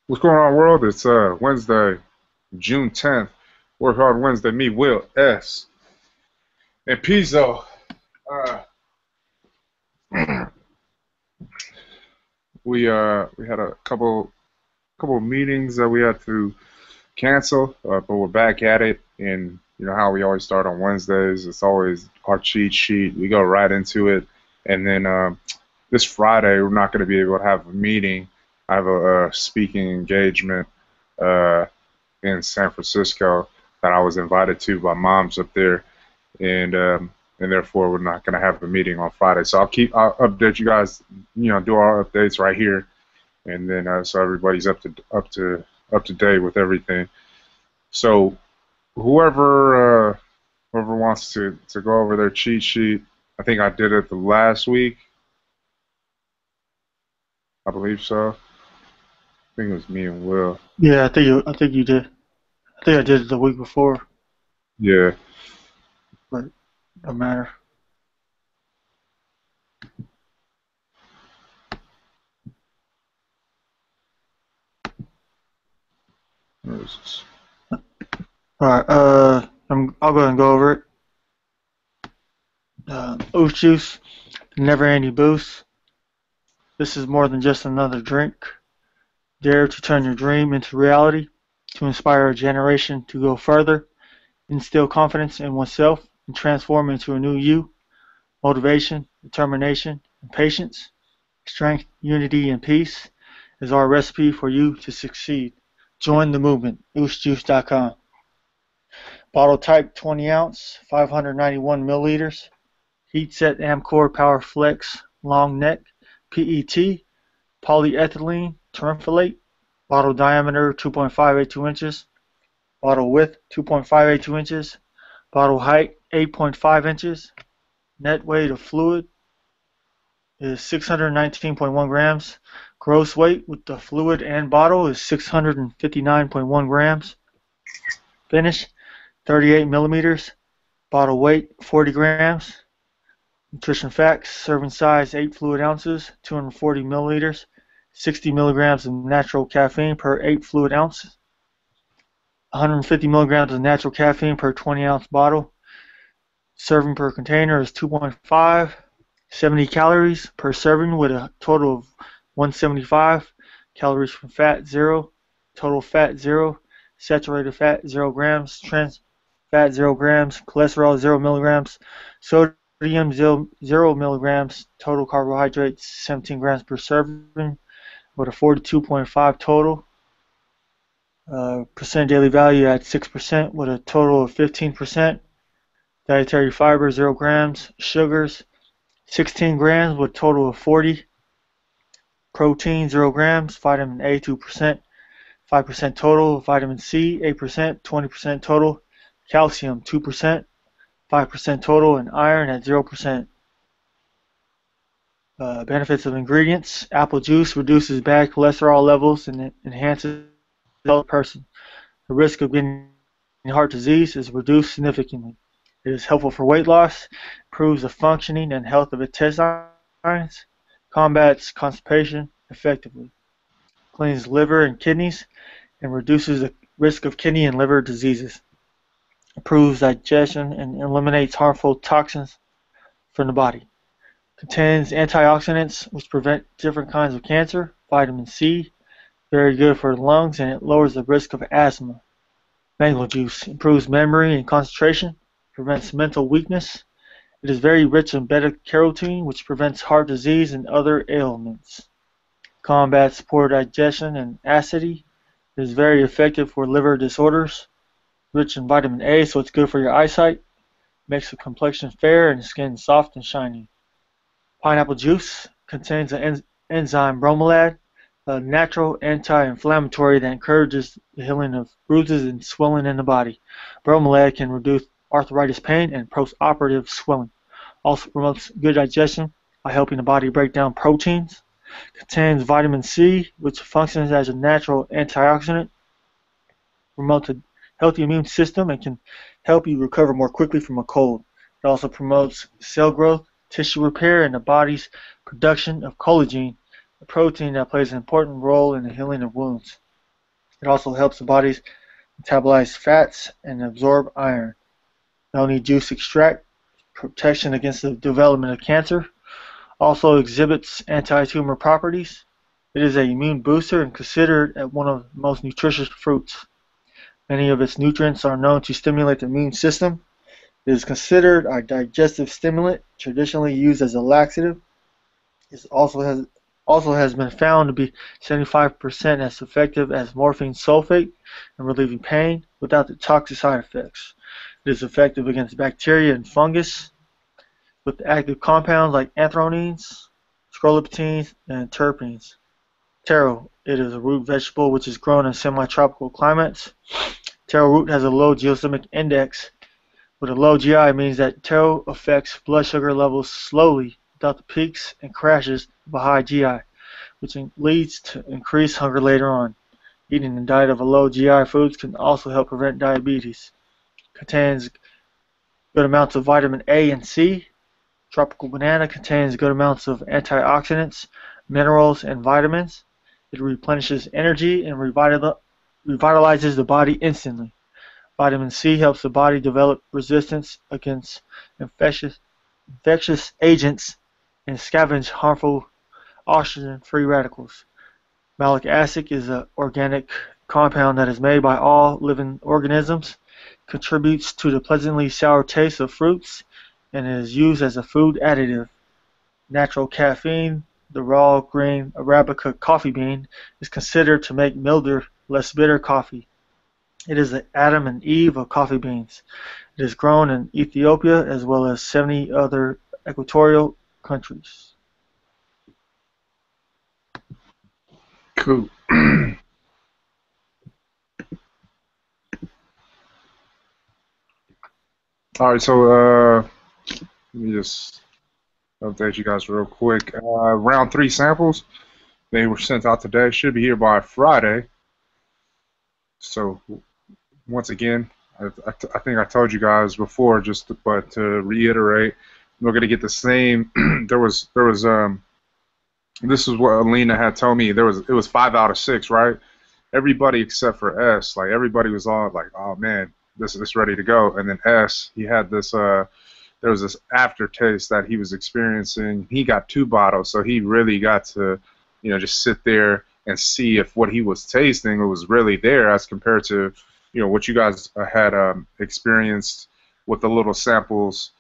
What's going on, world? It's Wednesday, June 10th. Work Hard Wednesday. Me, Will S. And Pizzo. Uh, we had a couple of meetings that we had to cancel, but we're back at it. And you know how we always start on Wednesdays. It's always our cheat sheet. We go right into it, and then this Friday we're not going to be able to have a meeting. I have a speaking engagement uh, in San Francisco that I was invited to by moms up there, and therefore we're not going to have a meeting on Friday. So I'll update you guys, do our updates right here, and then so everybody's up to date with everything. So whoever wants to go over their cheat sheet, I think I did it the last week, I believe so. I think it was me and Will. Yeah, I think you did. I think I did it the week before, Yeah. but no matter. Where is this? All right. I'll go ahead and go over it. Oat juice, never ending boost. This is more than just another drink. Dare to turn your dream into reality, to inspire a generation to go further, instill confidence in oneself, and transform into a new you. Motivation, determination, and patience. Strength, unity, and peace is our recipe for you to succeed. Join the movement. OostJuice.com. Bottle type 20 ounce, 591 milliliters. Heat set Amcor Power Flex long neck, PET, polyethylene terephthalate. Bottle diameter 2.582 inches. Bottle width 2.582 inches. Bottle height 8.5 inches. Net weight of fluid is 619.1 grams. Gross weight with the fluid and bottle is 659.1 grams. Finish 38 millimeters. Bottle weight 40 grams. Nutrition facts: serving size 8 fluid ounces, 240 milliliters, 60 milligrams of natural caffeine per 8 fluid ounces, 150 milligrams of natural caffeine per 20 ounce bottle. Serving per container is 2.5. 70 calories per serving with a total of 175. Calories from fat 0. Total fat 0. Saturated fat 0 grams. Trans fat 0 grams. Cholesterol 0 milligrams. Sodium 0 milligrams. Total carbohydrates 17 grams per serving with a 42.5 total. Percent daily value at 6% with a total of 15%. Dietary fiber 0 grams. Sugars 16 grams with a total of 40. Protein 0 grams. Vitamin A 2%. 5% total. Vitamin C 8%. 20% total. Calcium 2%. 5% total. And iron at 0%. Benefits of ingredients: apple juice reduces bad cholesterol levels and enhances the health of the person. The risk of getting heart disease is reduced significantly. It is helpful for weight loss, improves the functioning and health of intestines, combats constipation effectively, cleans liver and kidneys, and reduces the risk of kidney and liver diseases, improves digestion and eliminates harmful toxins from the body. Contains antioxidants which prevent different kinds of cancer, vitamin C, very good for the lungs, and it lowers the risk of asthma. Mango juice improves memory and concentration, prevents mental weakness. It is very rich in beta-carotene, which prevents heart disease and other ailments. Combats poor digestion and acidity. It is very effective for liver disorders. Rich in vitamin A, so it's good for your eyesight. Makes the complexion fair and skin soft and shiny. Pineapple juice contains an enzyme bromelad, a natural anti-inflammatory that encourages the healing of bruises and swelling in the body. Bromelad can reduce arthritis pain and post-operative swelling. Also promotes good digestion by helping the body break down proteins. Contains vitamin C, which functions as a natural antioxidant. Promotes a healthy immune system and can help you recover more quickly from a cold. It also promotes cell growth, tissue repair, and the body's production of collagen, a protein that plays an important role in the healing of wounds. It also helps the body metabolize fats and absorb iron. Noni juice extract, protection against the development of cancer, also exhibits anti-tumor properties. It is an immune booster and considered one of the most nutritious fruits. Many of its nutrients are known to stimulate the immune system. It is considered a digestive stimulant, traditionally used as a laxative. It also has been found to be 75% as effective as morphine sulfate in relieving pain without the toxic side effects. It is effective against bacteria and fungus with active compounds like anthronines, scolopetines, and terpenes. Taro, it is a root vegetable which is grown in semi-tropical climates. Taro root has a low glycemic index. With a low GI means that taro affects blood sugar levels slowly without the peaks and crashes of a high GI, which leads to increased hunger later on. Eating a diet of a low GI foods can also help prevent diabetes. Contains good amounts of vitamin A and C. Tropical banana contains good amounts of antioxidants, minerals, and vitamins. It replenishes energy and revitalizes the body instantly. Vitamin C helps the body develop resistance against infectious agents and scavenge harmful oxygen-free radicals. Malic acid is an organic compound that is made by all living organisms, contributes to the pleasantly sour taste of fruits, and is used as a food additive. Natural caffeine, the raw green Arabica coffee bean, is considered to make milder, less bitter coffee. It is the Adam and Eve of coffee beans. It is grown in Ethiopia as well as 70 other equatorial countries. Cool. All right, so let me just update you guys real quick. Round 3 samples, they were sent out today. Should be here by Friday. So once again, I think I told you guys before, but to reiterate, we're gonna get the same. This is what Alina had told me. It was 5 out of 6, right? Everybody except for S, like everybody was all like, oh man, this ready to go. And then S, he had this there was this aftertaste that he was experiencing. He got 2 bottles, so he really got to, just sit there and see if what he was tasting was really there as compared to, what you guys had experienced with the little samples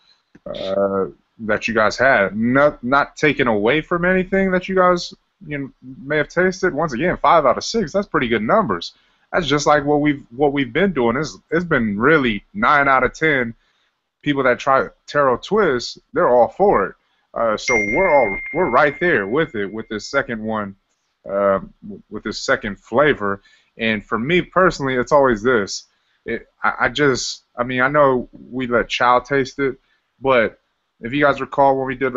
that you guys had. Not taken away from anything that you guys may have tasted. Once again, 5 out of 6. That's pretty good numbers. That's just like what we've been doing. It's been really 9 out of 10. People that try Taro Twist, they're all for it. So we're right there with it with this second one, with this second flavor. And for me personally, it's always this. I know we let Chow taste it, but if you guys recall when we did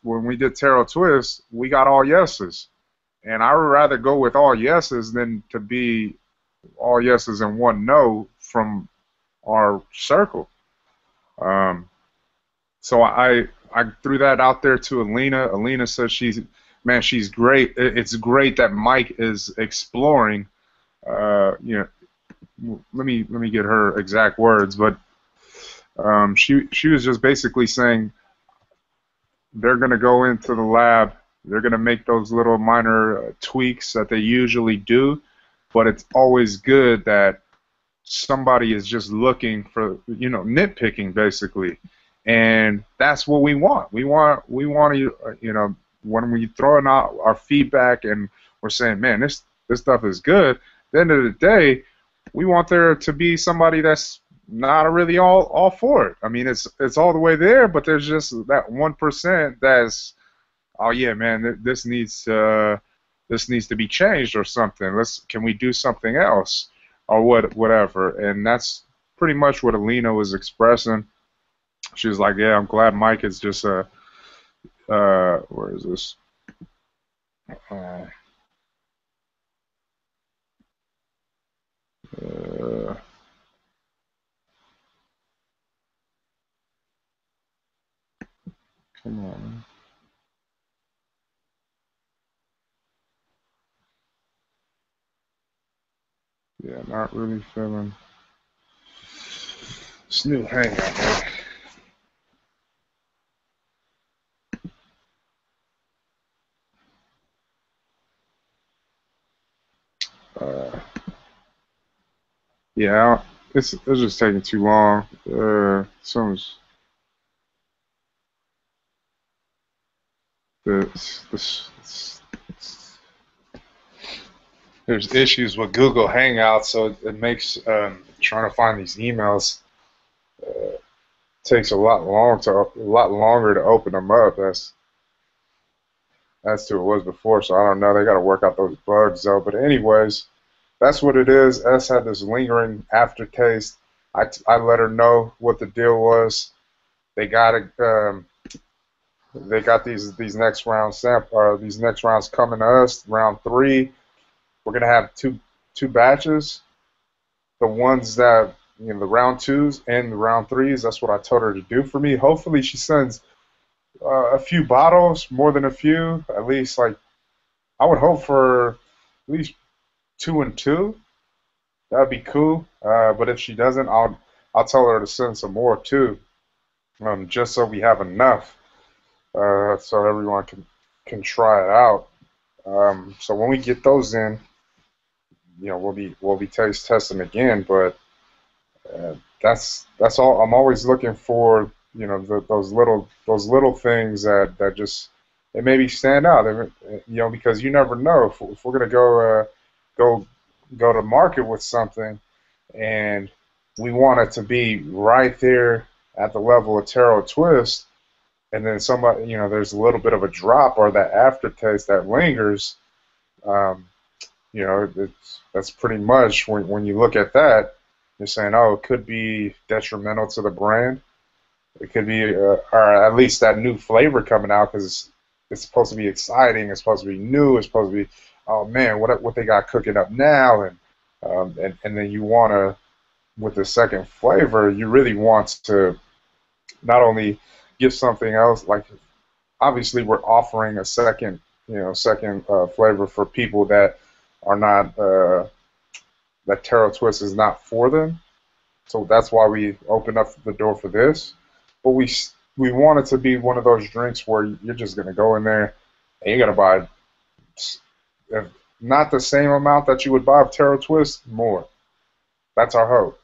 when we did Taro Twist, we got all yeses. And I would rather go with all yeses than to be all yeses and 1 no from our circle. So I threw that out there to Alina. Alina says she's great. It's great that Mike is exploring. Let me get her exact words, but she was just basically saying they're going to go into the lab. They're going to make those little minor tweaks that they usually do, but it's always good that somebody is just looking for, nitpicking basically, and that's what we want. We want to, when we throw in our feedback and we're saying, man, this stuff is good. At the end of the day, we want there to be somebody that's not really all for it. I mean, it's all the way there, but there's just that 1% that's, oh yeah, man, this needs to be changed or something. Can we do something else or whatever? And that's pretty much what Alina was expressing. She was like, yeah, I'm glad Mike is just where is this? Come on. Yeah, not really feeling this new hangout, man. Uh, yeah, it's just taking too long. Someone's this there's issues with Google Hangouts, so it makes trying to find these emails takes a lot longer to open them up. That's to it was before, so I don't know. They got to work out those bugs though. But anyways, that's what it is. S had this lingering aftertaste. I let her know what the deal was. They got it. They got these next round these next rounds coming to us. Round three, we're gonna have two batches. The ones that the round twos and the round threes. That's what I told her to do for me. Hopefully, she sends a few bottles, more than a few. At least like I would hope for at least two and two. That'd be cool. But if she doesn't, I'll tell her to send some more too, just so we have enough, so everyone can try it out. So when we get those in, we'll be taste testing again. But that's all. I'm always looking for those little things that just it maybe stand out. Because you never know if we're gonna go go to market with something and we want it to be right there at the level of Taro Twist, and then somebody, there's a little bit of a drop or that aftertaste that lingers. Um, that's pretty much when you look at that, you're saying, oh, it could be detrimental to the brand. It could be, or at least that new flavor coming out because it's supposed to be exciting. It's supposed to be new. It's supposed to be, oh man, what they got cooking up now, and then you want to with the second flavor, you really want to not only give something else, like obviously we're offering a second flavor for people that are not that Taro Twist is not for them. So that's why we opened up the door for this. But we want it to be one of those drinks where you're just gonna go in there and you're gonna buy not the same amount that you would buy of Taro Twist, more. That's our hope.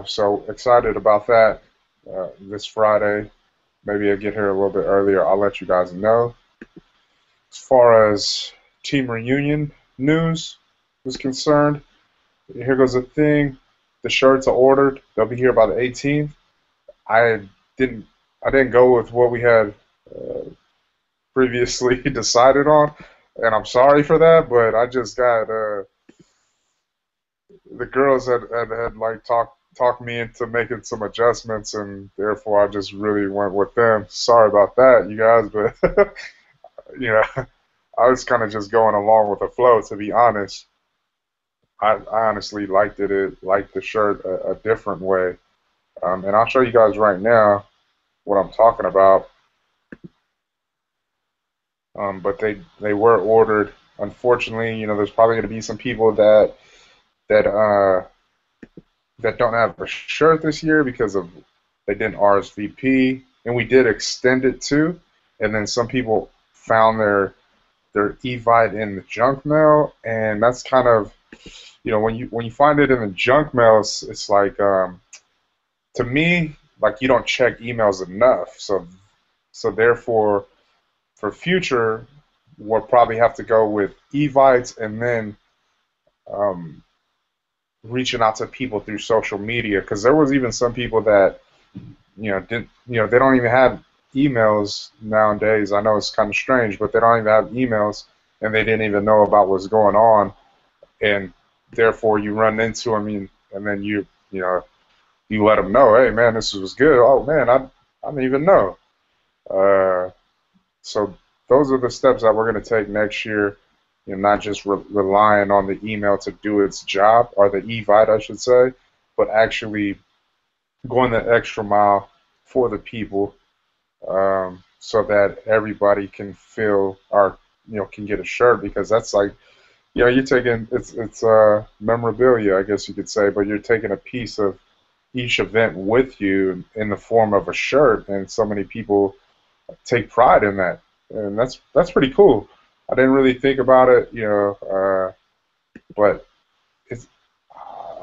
So excited about that this Friday. Maybe I'll get here a little bit earlier. I'll let you guys know. As far as team reunion news is concerned, here goes the thing. The shirts are ordered. They'll be here by the 18th. I didn't I didn't go with what we had uh, previously decided on, and I'm sorry for that. But I just got the girls had like talked me into making some adjustments, and therefore I just really went with them. Sorry about that, you guys, but you know I was kind of just going along with the flow. To be honest, I honestly liked the shirt a different way, and I'll show you guys right now what I'm talking about. But they were ordered. Unfortunately, there's probably going to be some people that that don't have a shirt this year because of they didn't RSVP, and we did extend it too. And then some people found their Evite in the junk mail, and that's kind of when you find it in the junk mail, it's like to me like you don't check emails enough. So therefore, for future, we'll probably have to go with Evites and then um, reaching out to people through social media because there was even some people that didn't they don't even have emails nowadays. I know it's kind of strange, but they don't even have emails and they didn't even know about what's going on, and therefore you run into them and then you let them know, hey man, this was good. Oh man, I didn't even know. Uh, so those are the steps that we're going to take next year. Not just relying on the email to do its job, or the Evite, I should say, but actually going the extra mile for the people. so that everybody can feel or can get a shirt because that's like you're taking it's memorabilia, I guess you could say, but you're taking a piece of each event with you in the form of a shirt, and so many people take pride in that, and that's pretty cool. I didn't really think about it, but it's.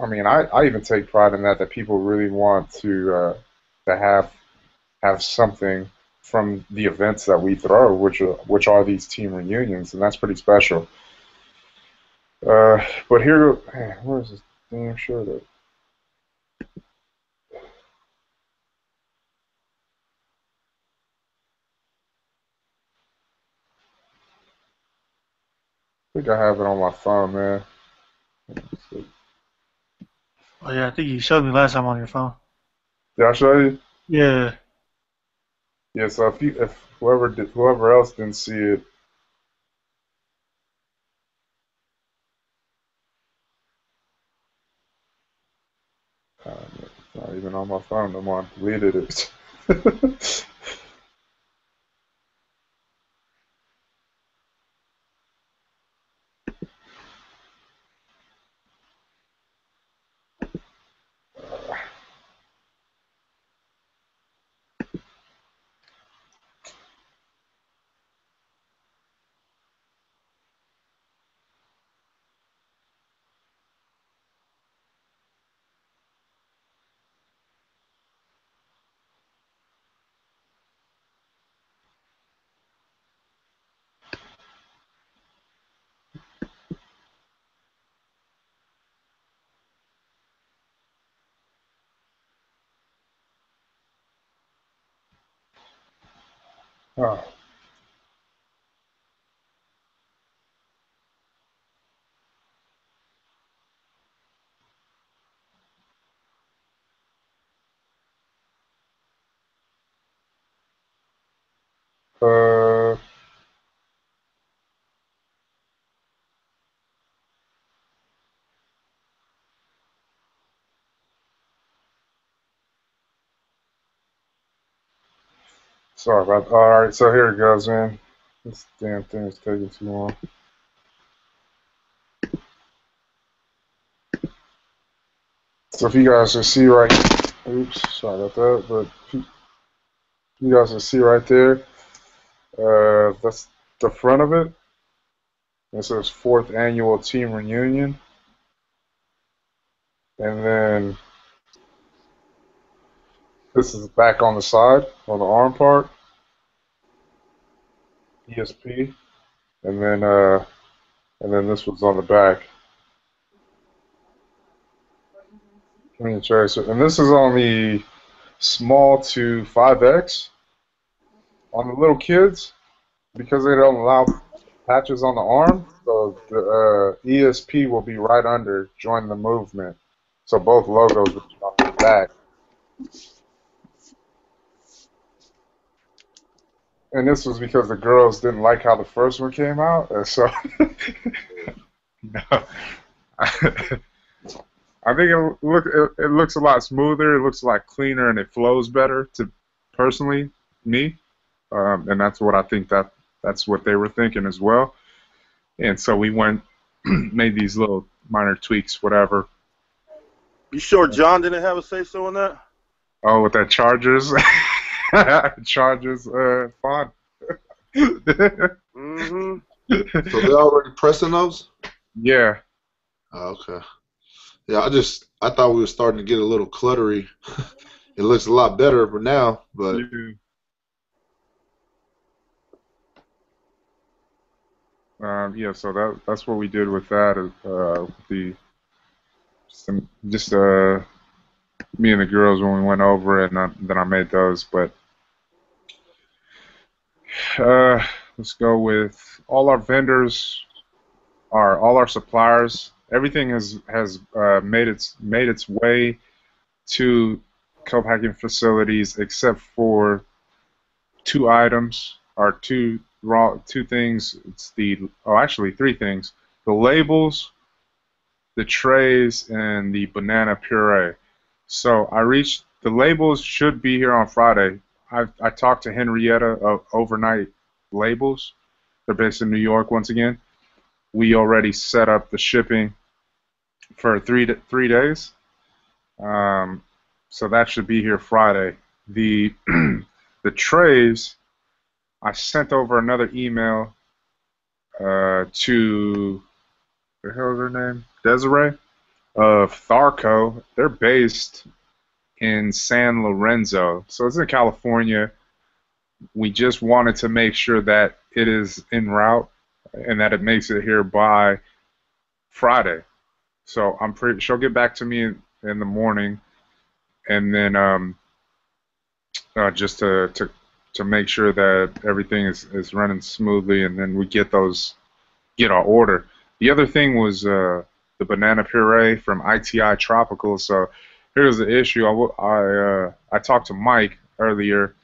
I mean, I even take pride in that people really want to have something from the events that we throw, which are these team reunions, and that's pretty special. But here, man, where's this damn shirt at? I think I have it on my phone, man. Oh yeah, I think you showed me last time on your phone. Did I show you? Yeah. Yeah. So if whoever else didn't see it, it's not even on my phone no more. I deleted it. Oh. Uh, Sorry about. All right, so here it goes, man. This damn thing is taking too long. So if you guys can see right, oops, sorry about that, but if you guys can see right there, that's the front of it. It says fourth annual team reunion, and then this is back on the side on the arm part, ESP, and then this was on the back. Let me try this. And this is on the small to 5X on the little kids because they don't allow patches on the arm. So the ESP will be right under join the movement. So both logos will be on the back. And this was because the girls didn't like how the first one came out. So no. I think it looks a lot smoother. It looks a lot cleaner, and it flows better. To personally, me, and that's what I think that's what they were thinking as well. And so we went, made these little minor tweaks, whatever. You sure John didn't have a say so in that? Oh, with that Chargers, Chargers font. Mm-hmm. So they already pressing those? Yeah. Oh, okay. Yeah, I thought we were starting to get a little cluttery. It looks a lot better for now, but yeah. So that's what we did with that. Just me and the girls when we went over it, and then I made those. But let's go with all our vendors, all our suppliers. Everything has made its way to co-packing facilities except for two items or two things. Actually three things: the labels, the trays, and the banana puree. So the labels should be here on Friday. I talked to Henrietta of Overnight Labels. They're based in New York once again. We already set up the shipping for 3 days. Um, so that should be here Friday. The the trays, I sent over another email to the hell is her name? Desiree of Tharco. They're based in San Lorenzo, so it's in California. We just wanted to make sure that it is en route and that it makes it here by Friday. So I'm pretty. She'll get back to me in the morning, and then just to make sure that everything is running smoothly, and then we get our order. The other thing was the banana puree from ITI Tropical. So here's the issue. I talked to Mike earlier,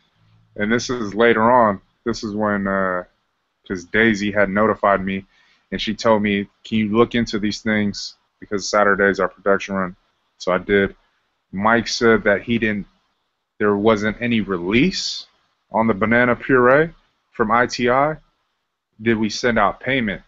and this is later on. This is when because Daisy had notified me, and she told me, "Can you look into these things because Saturday's our production run?" So I did. Mike said that there wasn't any release on the banana puree from ITI. Did we send out payment?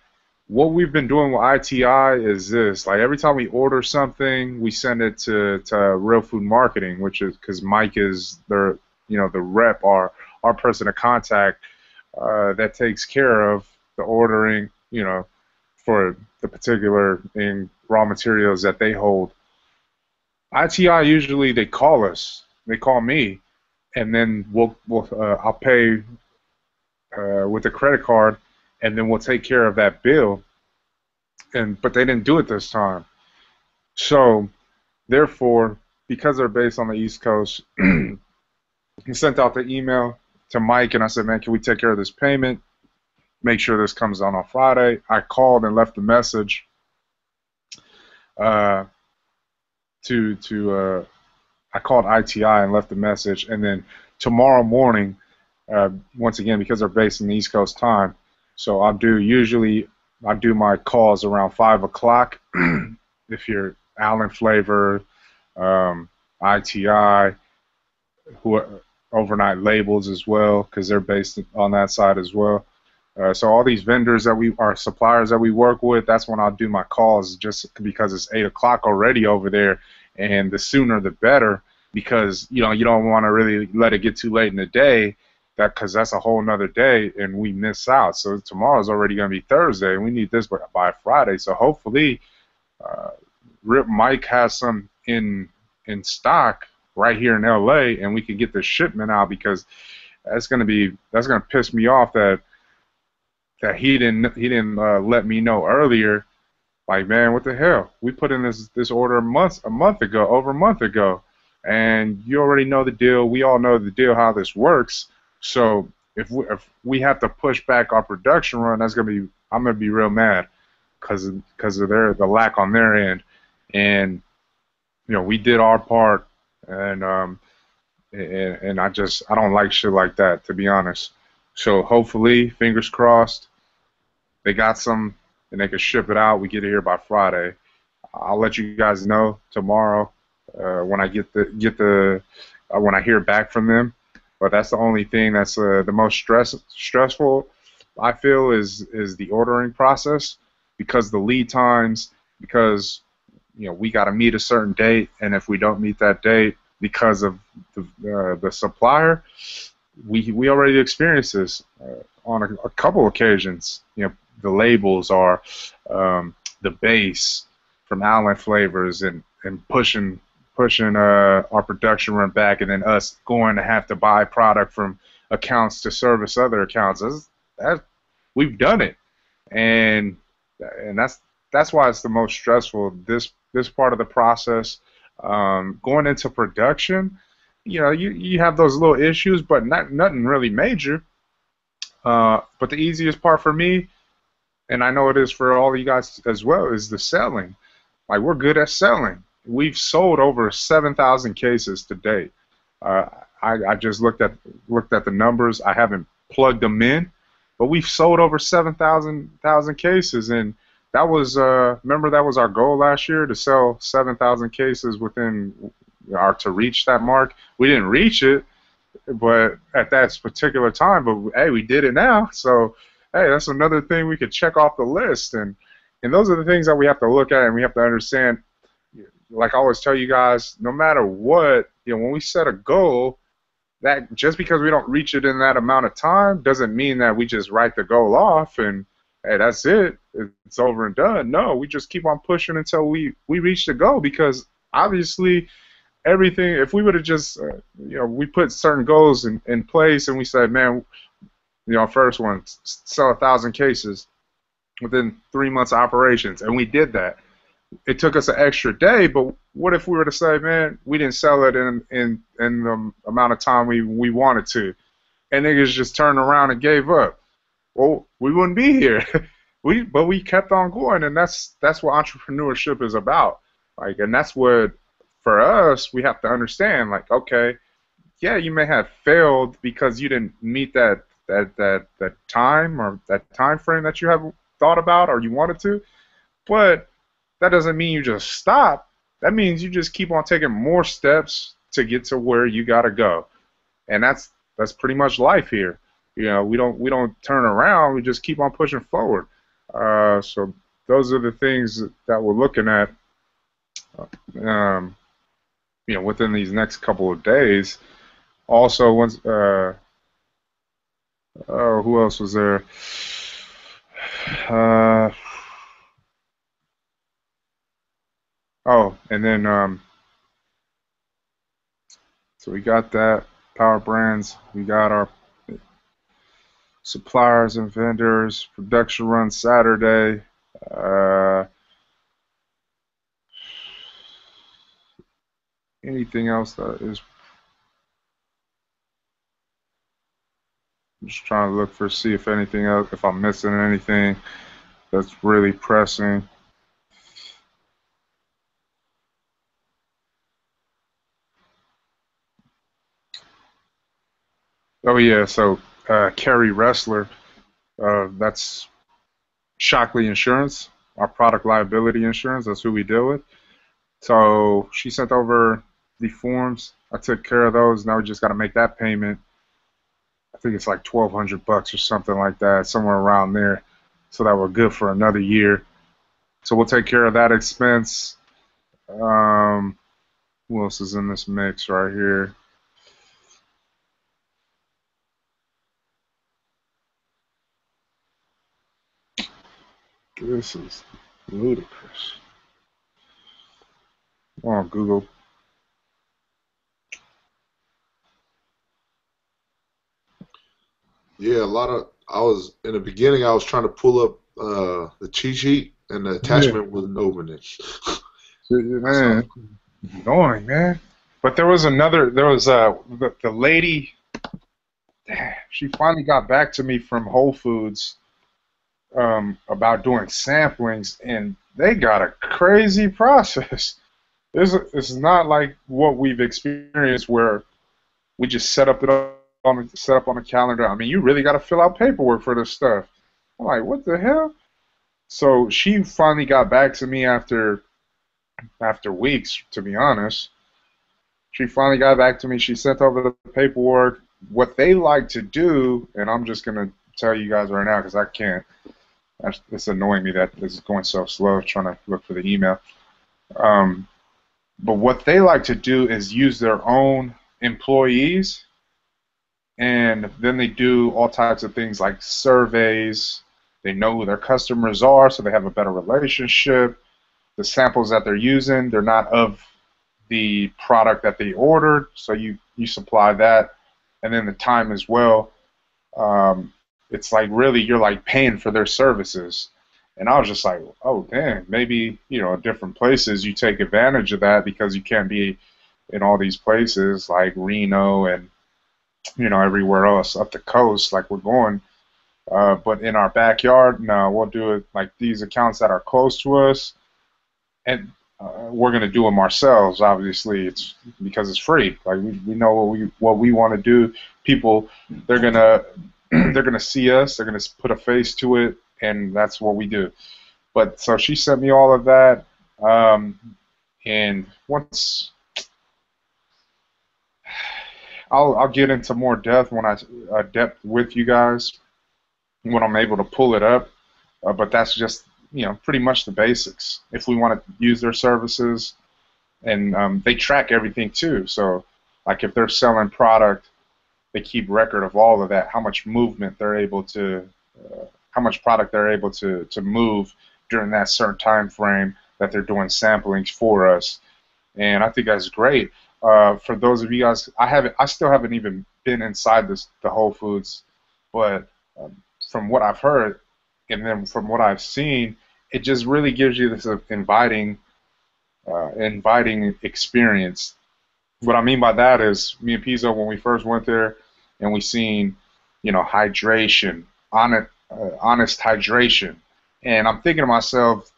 What we've been doing with ITI is this: like every time we order something, we send it to Real Food Marketing, which is because Mike is the rep, our person of contact that takes care of the ordering, for the particular raw materials that they hold. ITI usually they call us, they call me, and then I'll pay with a credit card, and then we'll take care of that bill. But they didn't do it this time. So therefore, because they're based on the East Coast, he sent out the email to Mike, and I said, "Man, can we take care of this payment? Make sure this comes on Friday." I called and left a message I called ITI and left a message, and then tomorrow morning, once again, because they're based in the East Coast time, so I do my calls around 5 o'clock. If you're Allen Flavor, ITI, Overnight Labels as well, because they're based on that side as well. So all these vendors our suppliers that we work with, that's when I'll do my calls, just because it's 8 o'clock already over there, and the sooner the better, because you don't want to really let it get too late in the day, because that's a whole nother day and we miss out. So tomorrow's already going to be Thursday, and we need this by Friday. So hopefully, Rip Mike has some in stock right here in LA, and we can get the shipment out, because that's going to piss me off that he didn't let me know earlier. Like, man, what the hell? We put in this order over a month ago, and you already know the deal. We all know the deal, how this works. So if we have to push back our production run, I'm gonna be real mad, because of the lack on their end. And we did our part, and I don't like shit like that, to be honest. So hopefully, fingers crossed, they got some and they can ship it out. We get it here by Friday. I'll let you guys know tomorrow when I when I hear back from them. But that's the only thing that's the most stressful, I feel, is the ordering process, because the lead times, because we got to meet a certain date, and if we don't meet that date because of the supplier, we already experienced this on a couple occasions. The labels are the base from Allen Flavors, and pushing our production run back, and then us going to have to buy product from accounts to service other accounts. We've done it, and that's why it's the most stressful, this part of the process. Going into production, you have those little issues, but nothing really major. But the easiest part for me, and I know it is for all of you guys as well, is the selling. Like, we're good at selling. We've sold over 7,000 cases to date. I just looked at the numbers. I haven't plugged them in, but we've sold over 7,000 cases, and that was remember, that was our goal last year, to sell 7,000 cases to reach that mark. We didn't reach it, but at that particular time, but hey, we did it now. So hey, that's another thing we could check off the list, and those are the things that we have to look at and we have to understand. Like I always tell you guys, no matter what, when we set a goal, that just because we don't reach it in that amount of time doesn't mean that we just write the goal off and hey, that's it. It's over and done. No, we just keep on pushing until we reach the goal because obviously everything, if we would have just, we put certain goals in place and we said, man, first one, sell 1,000 cases within 3 months of operations, and we did that. It took us an extra day, but what if we were to say, man, we didn't sell it in the amount of time we wanted to, and niggas just turned around and gave up? Well, we wouldn't be here. But we kept on going, and that's what entrepreneurship is about. Like, and that's what for us we have to understand. Like, okay, yeah, you may have failed because you didn't meet that time or that time frame that you have thought about or you wanted to, but that doesn't mean you just stop. That means you just keep on taking more steps to get to where you gotta go, and that's pretty much life here. We don't turn around. We just keep on pushing forward. So those are the things that we're looking at. Within these next couple of days. Also, once who else was there? And then so we got that Power Brands. We got our suppliers and vendors. Production run Saturday. Anything else that is? I'm just trying to look for see if anything else, if I'm missing anything that's really pressing. Oh yeah, so Kerry Wrestler, that's Shockley Insurance, our product liability insurance. That's who we deal with. So she sent over the forms. I took care of those. Now we just got to make that payment. I think it's like $1,200 or something like that, somewhere around there. So that we're good for another year. So we'll take care of that expense. Who else is in this mix right here? This is ludicrous. Oh, Google. Yeah, I was in the beginning. I was trying to pull up the cheat sheet, and the attachment wasn't opening. Man, annoying, man. But there was the lady. She finally got back to me from Whole Foods about doing samplings, and they got a crazy process. It's not like what we've experienced where we just set up on a calendar. I mean, you really got to fill out paperwork for this stuff. I'm like, what the hell? So she finally got back to me after weeks, to be honest. She finally got back to me. She sent over the paperwork. What they like to do, and I'm just going to tell you guys right now because I can't. It's annoying me that this is going so slow trying to look for the email. But what they like to do is use their own employees, and then they do all types of things like surveys. They know who their customers are, so they have a better relationship. The samples that they're using, they're not of the product that they ordered, so you supply that, and then the time as well. It's like really you're like paying for their services. And I was just like, oh, damn, maybe, different places you take advantage of that because you can't be in all these places like Reno and, everywhere else up the coast like we're going. But in our backyard, no, we'll do it like these accounts that are close to us. And we're going to do them ourselves, obviously. It's because it's free. Like we know what we want to do. People, they're going to see us. They're going to put a face to it. And that's what we do. But so she sent me all of that, and once I'll get into more depth when depth with you guys when I'm able to pull it up. But that's just pretty much the basics. If we want to use their services, and they track everything too. So like if they're selling product, they keep record of all of that, how much movement they're able to, how much product they're able to move during that certain time frame that they're doing samplings for us. And I think that's great. For those of you guys, I still haven't even been inside the Whole Foods, but from what I've heard, and then from what I've seen, it just really gives you this inviting experience. What I mean by that is, me and Pizzo, when we first went there, and we seen, hydration, honest hydration, and I'm thinking to myself,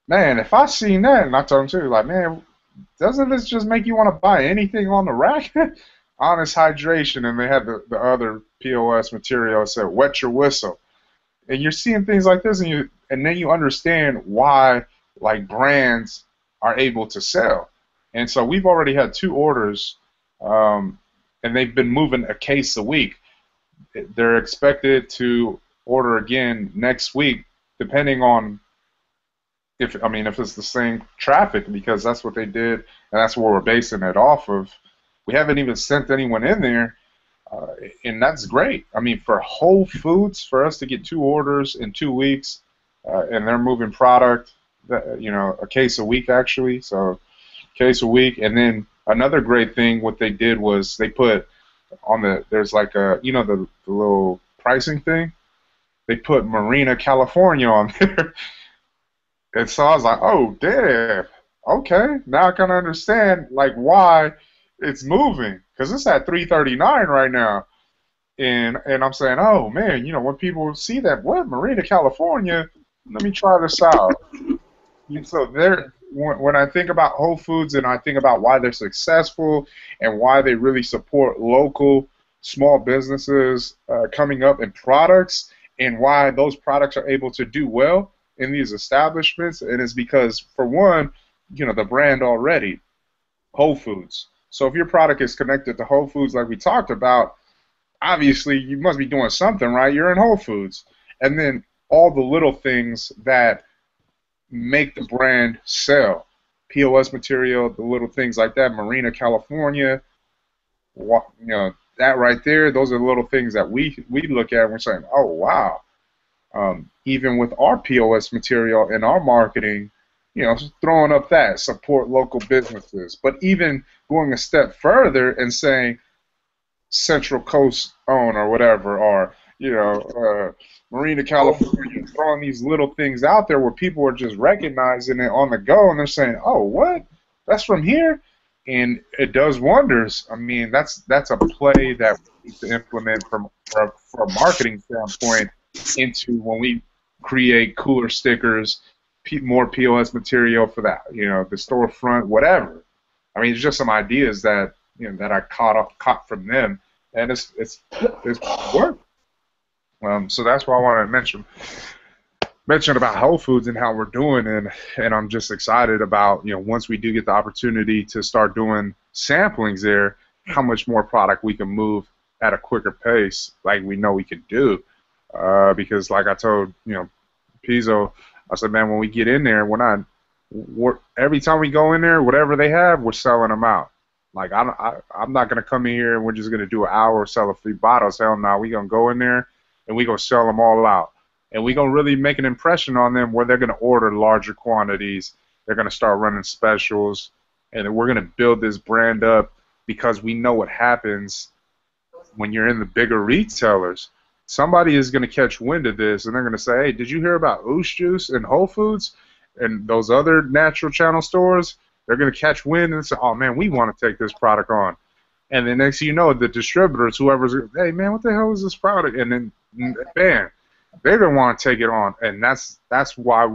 man, if I seen that, and I told him too, like, man, doesn't this just make you want to buy anything on the rack? Honest hydration, and they had the other POS material that said wet your whistle, and you're seeing things like this, and then you understand why like brands are able to sell. And so we've already had 2 orders, and they've been moving a case a week. They're expected to order again next week, depending on if it's the same traffic, because that's what they did, and that's what we're basing it off of. We haven't even sent anyone in there, and that's great. I mean, for Whole Foods, for us to get 2 orders in 2 weeks, and they're moving product, a case a week actually, so case a week. And then another great thing, what they did was they put on there's like the little pricing thing. They put Marina, California on there. And so I was like, oh, damn. Okay, now I can understand like why it's moving, because it's at 339 right now. And I'm saying, oh man, when people see that, what, Marina, California, let me try this out. And so when I think about Whole Foods and I think about why they're successful and why they really support local small businesses coming up in products, and why those products are able to do well in these establishments, and it's because, for one, the brand already, Whole Foods. So if your product is connected to Whole Foods like we talked about, obviously you must be doing something right. You're in Whole Foods. And then all the little things that make the brand sell, POS material, the little things like that, Marina, California, that right there, those are the little things that we look at and we're saying, oh, wow. Even with our POS material and our marketing, throwing up that, support local businesses. But even going a step further and saying Central Coast own or whatever, or, Marina, California, throwing these little things out there where people are just recognizing it on the go, and they're saying, oh, what? That's from here? And it does wonders. I mean, that's a play that we need to implement from a marketing standpoint into when we create cooler stickers, more POS material for that, the storefront, whatever. I mean, it's just some ideas that that I caught from them, and it's work. So that's why I want to mention about Whole Foods and how we're doing, and I'm just excited about once we do get the opportunity to start doing samplings there, how much more product we can move at a quicker pace, like we know we could do. Because like I told Pizzo, I said, man, when we get in there, every time we go in there, whatever they have, we're selling them out. Like I'm not gonna come in here and we're just gonna do an hour sell a few bottles. Hell no, we gonna go in there and we gonna sell them all out, and we gonna really make an impression on them where they're gonna order larger quantities. They're gonna start running specials, and we're gonna build this brand up, because we know what happens when you're in the bigger retailers. Somebody is going to catch wind of this, and they're going to say, hey, did you hear about Oosh Juice and Whole Foods and those other natural channel stores? They're going to catch wind and say, oh, man, we want to take this product on. And then next thing you know, the distributors, whoever's, hey, man, what the hell is this product? And then, bam, they're going to want to take it on. And that's why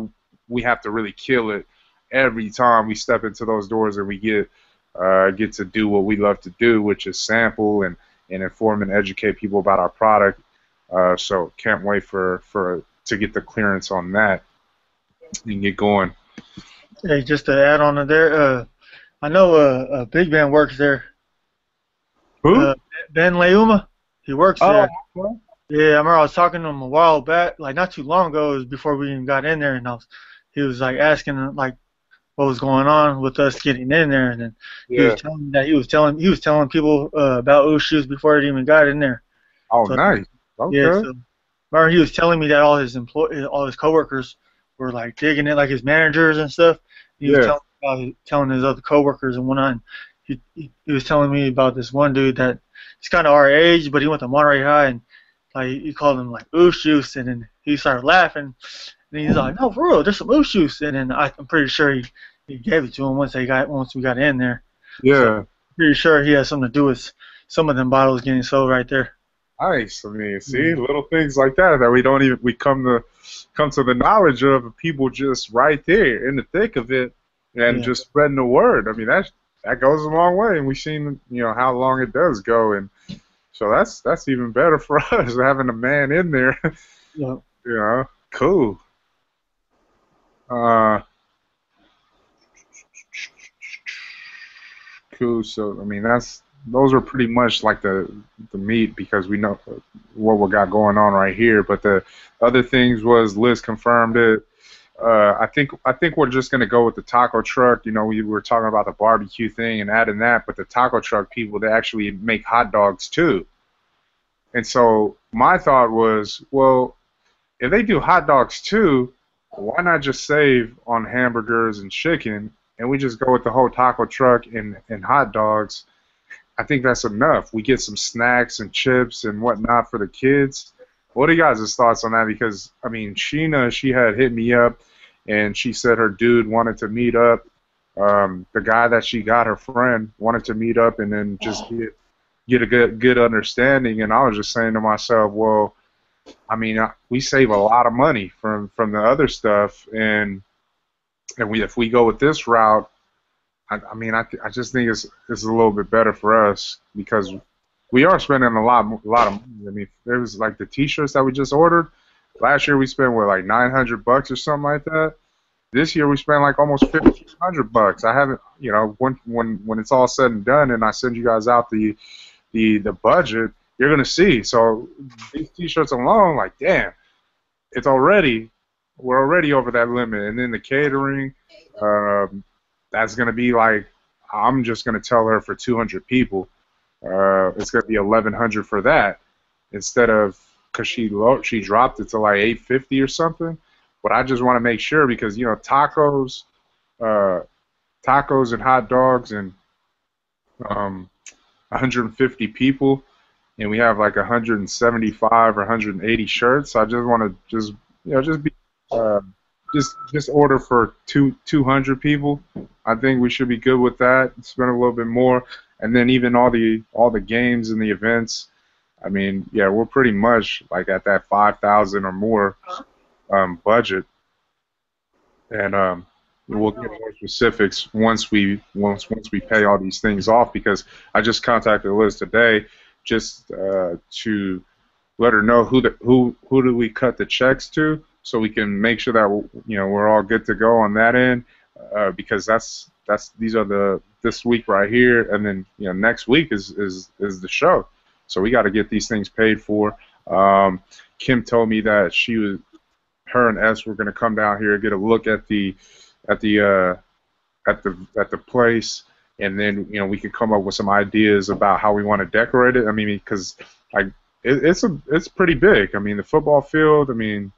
we have to really kill it every time we step into those doors and we get to do what we love to do, which is sample and inform and educate people about our product. So can't wait to get the clearance on that and get going. Hey, just to add on to there, I know Big Ben works there. Who? Ben Leuma. He works Oh, there. okay. Yeah, I remember I was talking to him a while back, like not too long ago. It was before we even got in there, and he was like asking like what was going on with us getting in there, and then he was Yeah. telling me that he was telling people about Ushus before they even got in there. Oh, So nice. yeah, Okay. so remember he was telling me that all his coworkers were like digging it, like his managers and stuff. He was Yeah. telling his other coworkers and whatnot. And he was telling me about this one dude that he's kind of our age, but he went to Monterey High, and like he called him like Ushus, and then he started laughing. And he's like, no, for real, there's some Ushus. And then I'm pretty sure he gave it to him once we got in there. So Yeah. pretty sure he has something to do with some of them bottles getting sold right there. Nice. I mean, see, little things like that we don't even we come to the knowledge of people just right there in the thick of it and Yeah. just spreading the word. I mean, that goes a long way, and we've seen how long it does go, and so that's even better for us having a man in there. Yeah. Cool. Uh, cool. So I mean, those are pretty much like the meat because we know what we got going on right here. But the other things was Liz confirmed it. I think we're just gonna go with the taco truck. We were talking about the barbecue thing and adding that, but the taco truck people they actually make hot dogs too. And so my thought was, well, if they do hot dogs too, why not just save on hamburgers and chicken, and we just go with the whole taco truck and hot dogs? I think that's enough. We get some snacks and chips and whatnot for the kids. What are you guys' thoughts on that? Because, I mean, Sheena, she had hit me up, and she said her dude wanted to meet up. The guy that she got, her friend, wanted to meet up and then just get a good understanding. And I was just saying to myself, well, I mean, we save a lot of money from the other stuff, and if we go with this route, I mean, I just think it's a little bit better for us because we are spending a lot of money. I mean, there was like the T-shirts that we just ordered. Last year we spent like $900 or something like that. This year we spent like almost $1,500. I haven't, when it's all said and done, and I send you guys out the budget, you're gonna see. So these T-shirts alone, like, damn, we're already over that limit, and then the catering. That's going to be like, I'm just going to tell her for 200 people, it's going to be 1,100 for that instead of, because she dropped it to like 850 or something. But I just want to make sure because, tacos and hot dogs and 150 people, and we have like 175 or 180 shirts. So I just want to just be just order for 200 people. I think we should be good with that. Spend a little bit more, and then even all the games and the events. I mean, yeah, we're pretty much like at that 5,000 or more budget, and we'll get more specifics once we pay all these things off. Because I just contacted Liz today just to let her know who do we cut the checks to, so we can make sure that we're all good to go on that end, because these are this week right here, and then next week is the show, so we got to get these things paid for. Kim told me that her and S were going to come down here and get a look at the place, and then we could come up with some ideas about how we want to decorate it. I mean, because it's pretty big. I mean, the football field. I mean.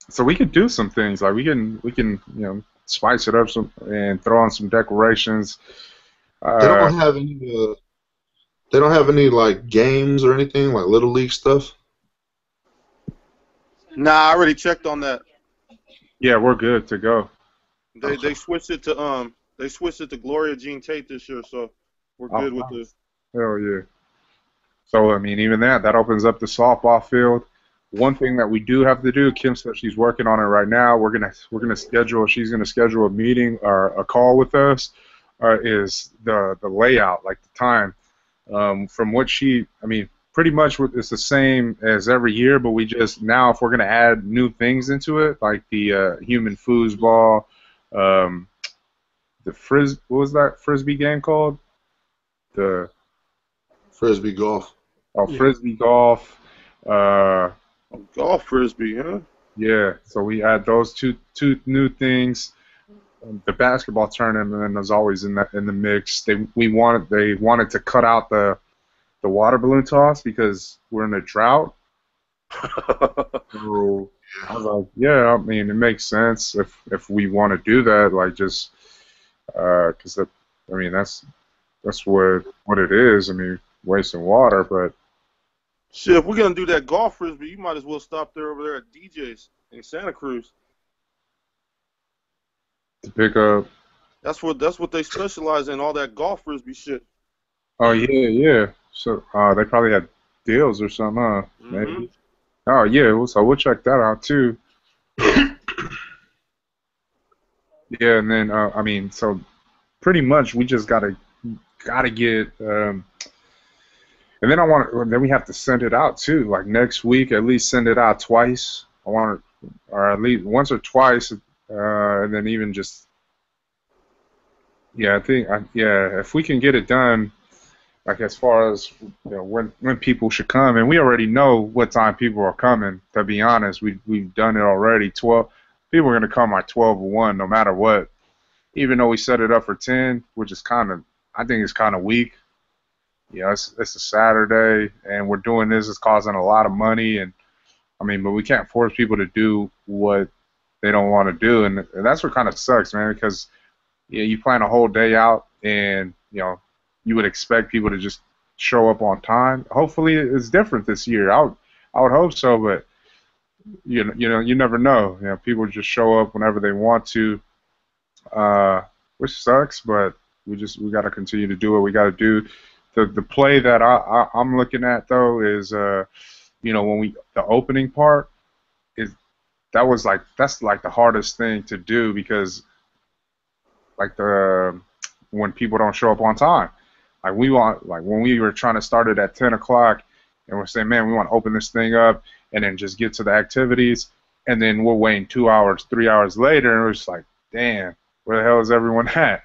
So we could do some things like we can spice it up and throw on some decorations. They don't have any. They don't have any like games or anything like little league stuff. Nah, I already checked on that. Yeah, we're good to go. They switched it to Gloria Jean Tate this year, so we're good with this. Hell yeah. So I mean, even that opens up the softball field. One thing that we do have to do, Kim said she's working on it right now. She's gonna schedule a meeting or a call with us. Is the layout, like the time? From what pretty much it's the same as every year, but we just now if we're gonna add new things into it, like the human foosball, what was that frisbee game called? The Frisbee golf. Oh, Yeah. frisbee golf. Uh, Golf frisbee, huh? yeah. So we had those two new things. The basketball tournament was always in the mix. They wanted to cut out the water balloon toss because we're in a drought. So I was like, yeah, I mean, it makes sense if we want to do that, like just because I mean that's what it is. I mean, wasting water, but Shit, if we're gonna do that golf frisbee, you might as well stop there over there at DJ's in Santa Cruz. to pick up. That's what they specialize in, all that golf frisbee shit. Oh yeah. So they probably had deals or something, huh? Mm-hmm. Maybe. Oh yeah, so we'll check that out too. Yeah, and then I mean, so pretty much we just gotta get, and then then we have to send it out too. Like next week, at least send it out twice. I want to, or at least once or twice, and then even just yeah, I think yeah, if we can get it done, like as far as when people should come, and we already know what time people are coming. To be honest, we've done it already. 12 people are gonna come at 12:01, no matter what. Even though we set it up for 10, which is I think it's kind of weak. It's a Saturday, and we're doing this. It's causing a lot of money, and I mean, but we can't force people to do what they don't want to do, and that's what kind of sucks, man. Because you plan a whole day out, and you would expect people to just show up on time. Hopefully, it's different this year. I would hope so, but you never know. People just show up whenever they want to, which sucks. But we got to continue to do what we got to do. The play that I'm looking at though is when the opening part is that's like the hardest thing to do because like when people don't show up on time. Like when we were trying to start it at 10 o'clock and we're saying, man, we want to open this thing up and then just get to the activities, and then we're waiting 2 hours, 3 hours later, and we're just like, damn, where the hell is everyone at?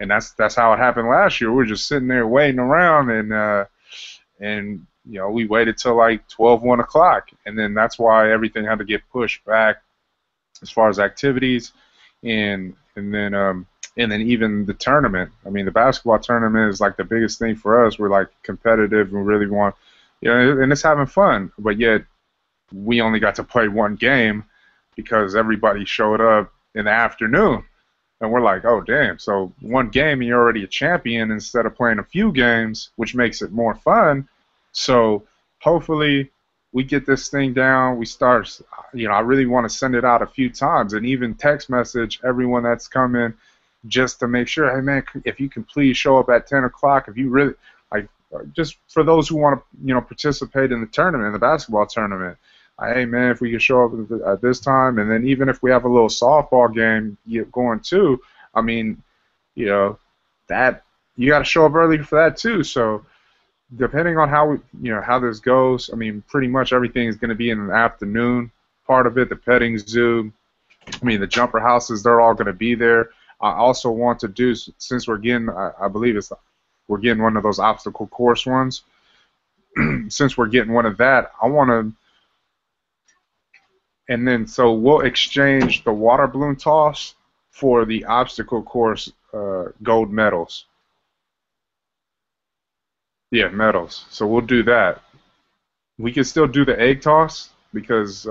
And that's how it happened last year. We were just sitting there waiting around, and we waited till like 1 o'clock, and then that's why everything had to get pushed back as far as activities, and then even the tournament. I mean, the basketball tournament is like the biggest thing for us. We're like competitive and really want, and it's having fun. But yet, we only got to play one game because everybody showed up in the afternoon, and we're like, oh damn! So one game and you're already a champion instead of playing a few games, which makes it more fun. So hopefully we get this thing down. We start. I really want to send it out a few times and even text message everyone that's coming, just to make sure, hey man, if you can please show up at 10 o'clock, if you really like, just for those who want to, participate in the tournament, in the basketball tournament. Hey man, if we can show up at this time, and then even if we have a little softball game going too, I mean, that you got to show up early for that too. So depending on how this goes, I mean, pretty much everything is going to be in the afternoon part of it. The petting zoo, I mean, the jumper houses, they're all going to be there. I also want to do, since we're getting, I believe we're getting one of those obstacle course ones. Since we're getting one of that, I want to, and then so we'll exchange the water balloon toss for the obstacle course gold medals. Yeah, medals. So we'll do that. We can still do the egg toss because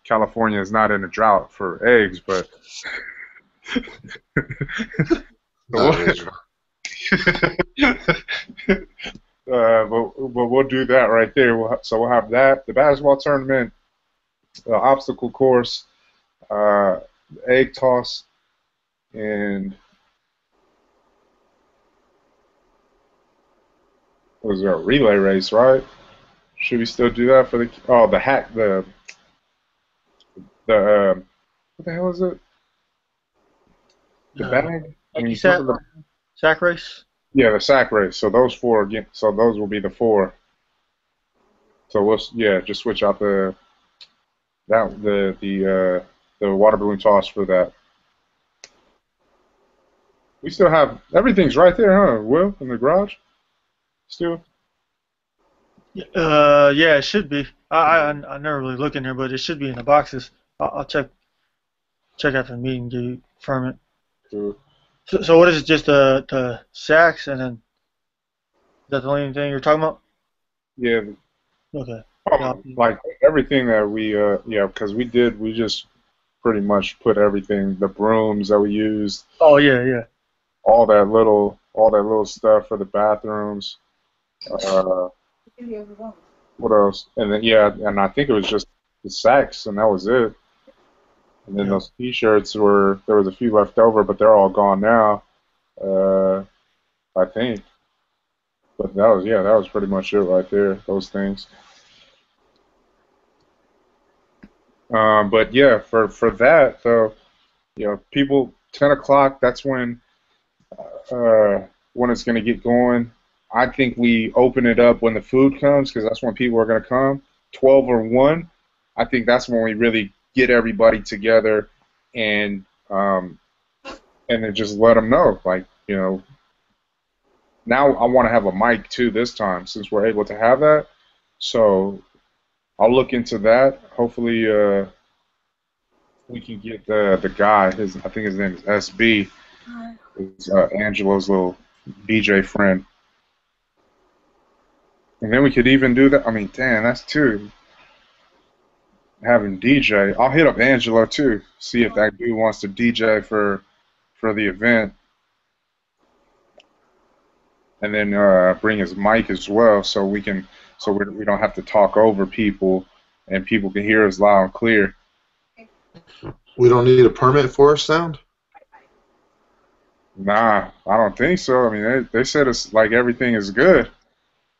California is not in a drought for eggs, but but we'll do that right there. So we'll have that, the basketball tournament, the obstacle course, egg toss, and was there a relay race, right? Should we still do that for the what the hell is it? The bag? When you sack, cover sack race? Yeah, the sack race. So those four again. So those will be the four. So we'll just switch out the water balloon toss for that. We still have everything's right there, huh? Will, in the garage. still? Yeah, it should be. I never really look in there, but it should be in the boxes. I'll check after the meeting to confirm it. Cool. So what is it? Just the sacks, and then is that the only thing you're talking about? Yeah, Okay. Yeah. like everything that we yeah, because we just pretty much put everything, the brooms that we used, Oh yeah, yeah. all that little stuff for the bathrooms. Uh, what else? And then yeah, and I think it was just the sacks, and that was it. And then Yeah. those T-shirts were there was a few left over, but they're all gone now. Uh, I think. But that was pretty much it right there. Those things. But yeah, for that though, people 10 o'clock. That's uh, when it's gonna get going. I think we open it up when the food comes because that's when people are gonna come. 12 or 1. I think that's when we really get everybody together and then just let them know, like now I want to have a mic too this time since we're able to have that. So I'll look into that. Hopefully, we can get the guy. I think his name is SB. It's Angelo's little DJ friend, and then we could even do that. I mean, damn, that's two. Having DJ. I'll hit up Angelo too. See if that dude wants to DJ for the event, and then bring his mic as well, so we don't have to talk over people, and people can hear us loud and clear. We don't need a permit for our sound? Nah, I don't think so. I mean, they said it's like everything is good.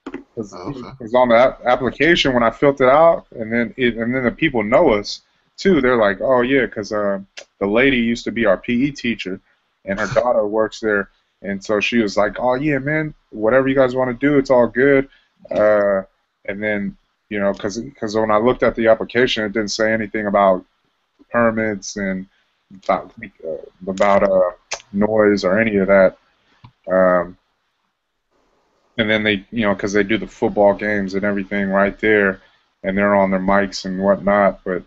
Because Oh, okay. on the application when I filled it out, and then the people know us too. They're like, oh yeah, because the lady used to be our PE teacher, and her daughter works there, and so she was like, oh yeah, man, whatever you guys want to do, it's all good. And then because when I looked at the application, it didn't say anything about permits and about noise or any of that. Um, and then because they do the football games and everything right there, and they're on their mics and whatnot. But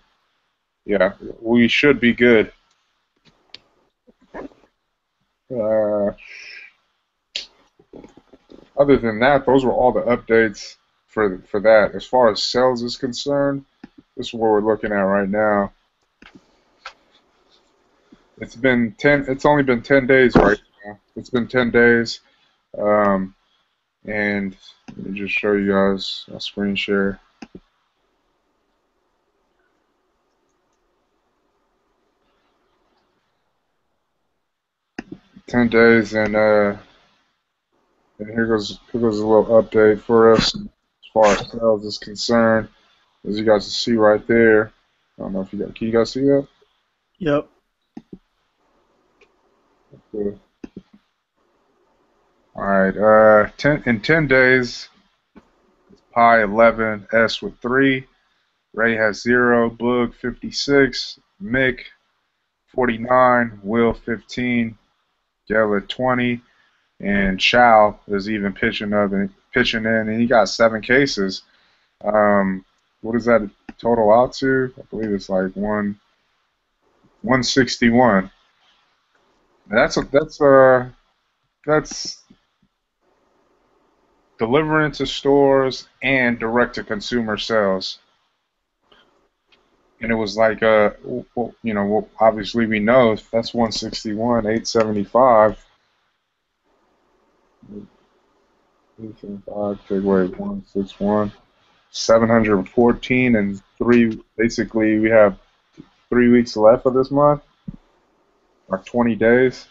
yeah, we should be good. Uh, Other than that, those were all the updates for that. As far as sales is concerned, this is what we're looking at right now. It's only been 10 days right now. It's been 10 days. And let me just show you guys a screen share. Ten days, and here goes a little update for us as far as sales is concerned. As you guys can see right there. I don't know if can you guys see that? Yep. Cool. All right. In 10 days, Pi 11, S with 3, Ray has 0, Boog 56, Mick 49, Will 15, Gella 20, and Chow is even pitching in, and he got 7 cases. What does that total out to? I believe it's like 161. That's delivering to stores and direct to consumer sales. And it was like obviously we know if that's 161, 875. 875 take away 161, 714, and basically we have 3 weeks left of this month, or 20 days.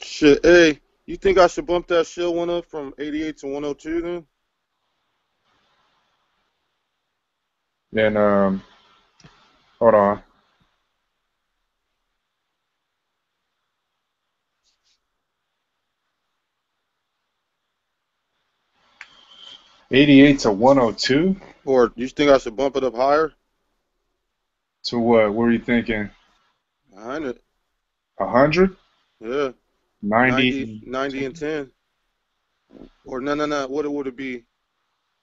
Shit, hey, you think I should bump that shell one up from 88 to 102 then? Then hold on. $88 to 102. Or do you think I should bump it up higher? To what? What were you thinking? 100. 100? Yeah. 90? 90 and 10. Or no. What would it be?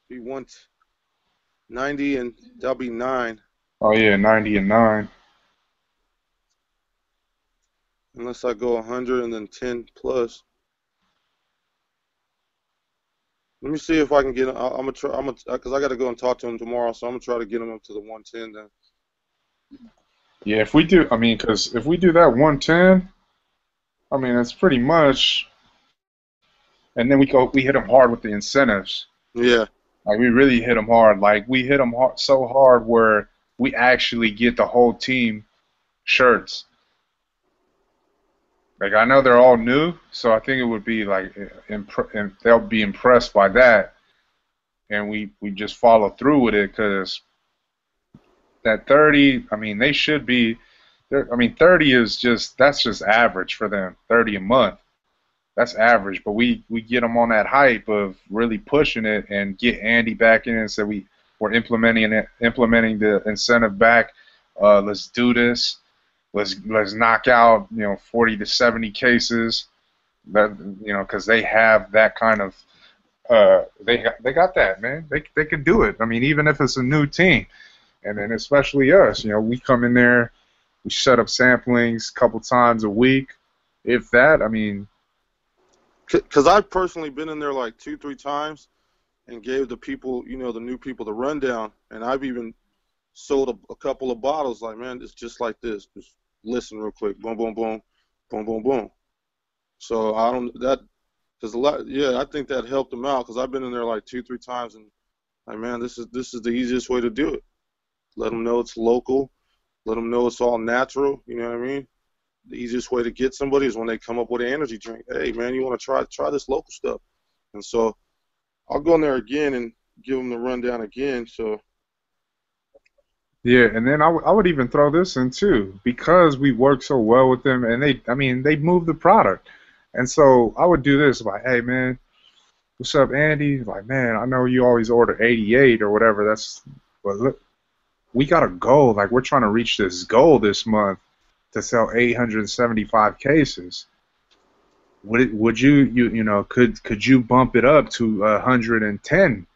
Be 190 and that'll be 9. Oh yeah, 90 and 9. Unless I go 100 and then 10 plus. Let me see if I can get him. I'm gonna try. Because I got to go and talk to him tomorrow, so I'm gonna try to get him up to the 110 then. Yeah, if we do, I mean, because if we do that 110, I mean, that's pretty much, and then we hit them hard with the incentives. Yeah. Like we really hit them hard. Like we hit them hard, so hard where we actually get the whole team shirts. Like I know they're all new, so I think it would be like, they'll be impressed by that, and we just follow through with it because that 30, I mean, they should be. I mean, 30 is that's just average for them. 30 a month, that's average. But we get them on that hype of really pushing it and get Andy back in and say we're implementing the incentive back. Let's do this. Let's knock out 40 to 70 cases. That because they have that kind of they got that, man. They can do it. I mean, even if it's a new team, and then especially us, we come in there, we set up samplings a couple times a week, if that. I mean, because I've personally been in there like 2-3 times and gave the people, the new people the rundown, and I've even sold a couple of bottles. Like, man, it's just like this. Just listen real quick. Boom, boom, boom, boom, boom, boom. So I don't because I think that helped them out because I've been in there like 2-3 times and like, man, this is the easiest way to do it. Let them know it's local. Let them know it's all natural. You know what I mean? The easiest way to get somebody is when they come up with an energy drink. Hey, man, you want to try this local stuff? And so I'll go in there again and give them the rundown again. So yeah, and then I would even throw this in too because we work so well with them, and they move the product, and so I would do this like, hey man, what's up, Andy? Like, man, I know you always order 88 or whatever. But look, we got a goal. Like, we're trying to reach this goal this month to sell 875 cases. Would could you bump it up to 110?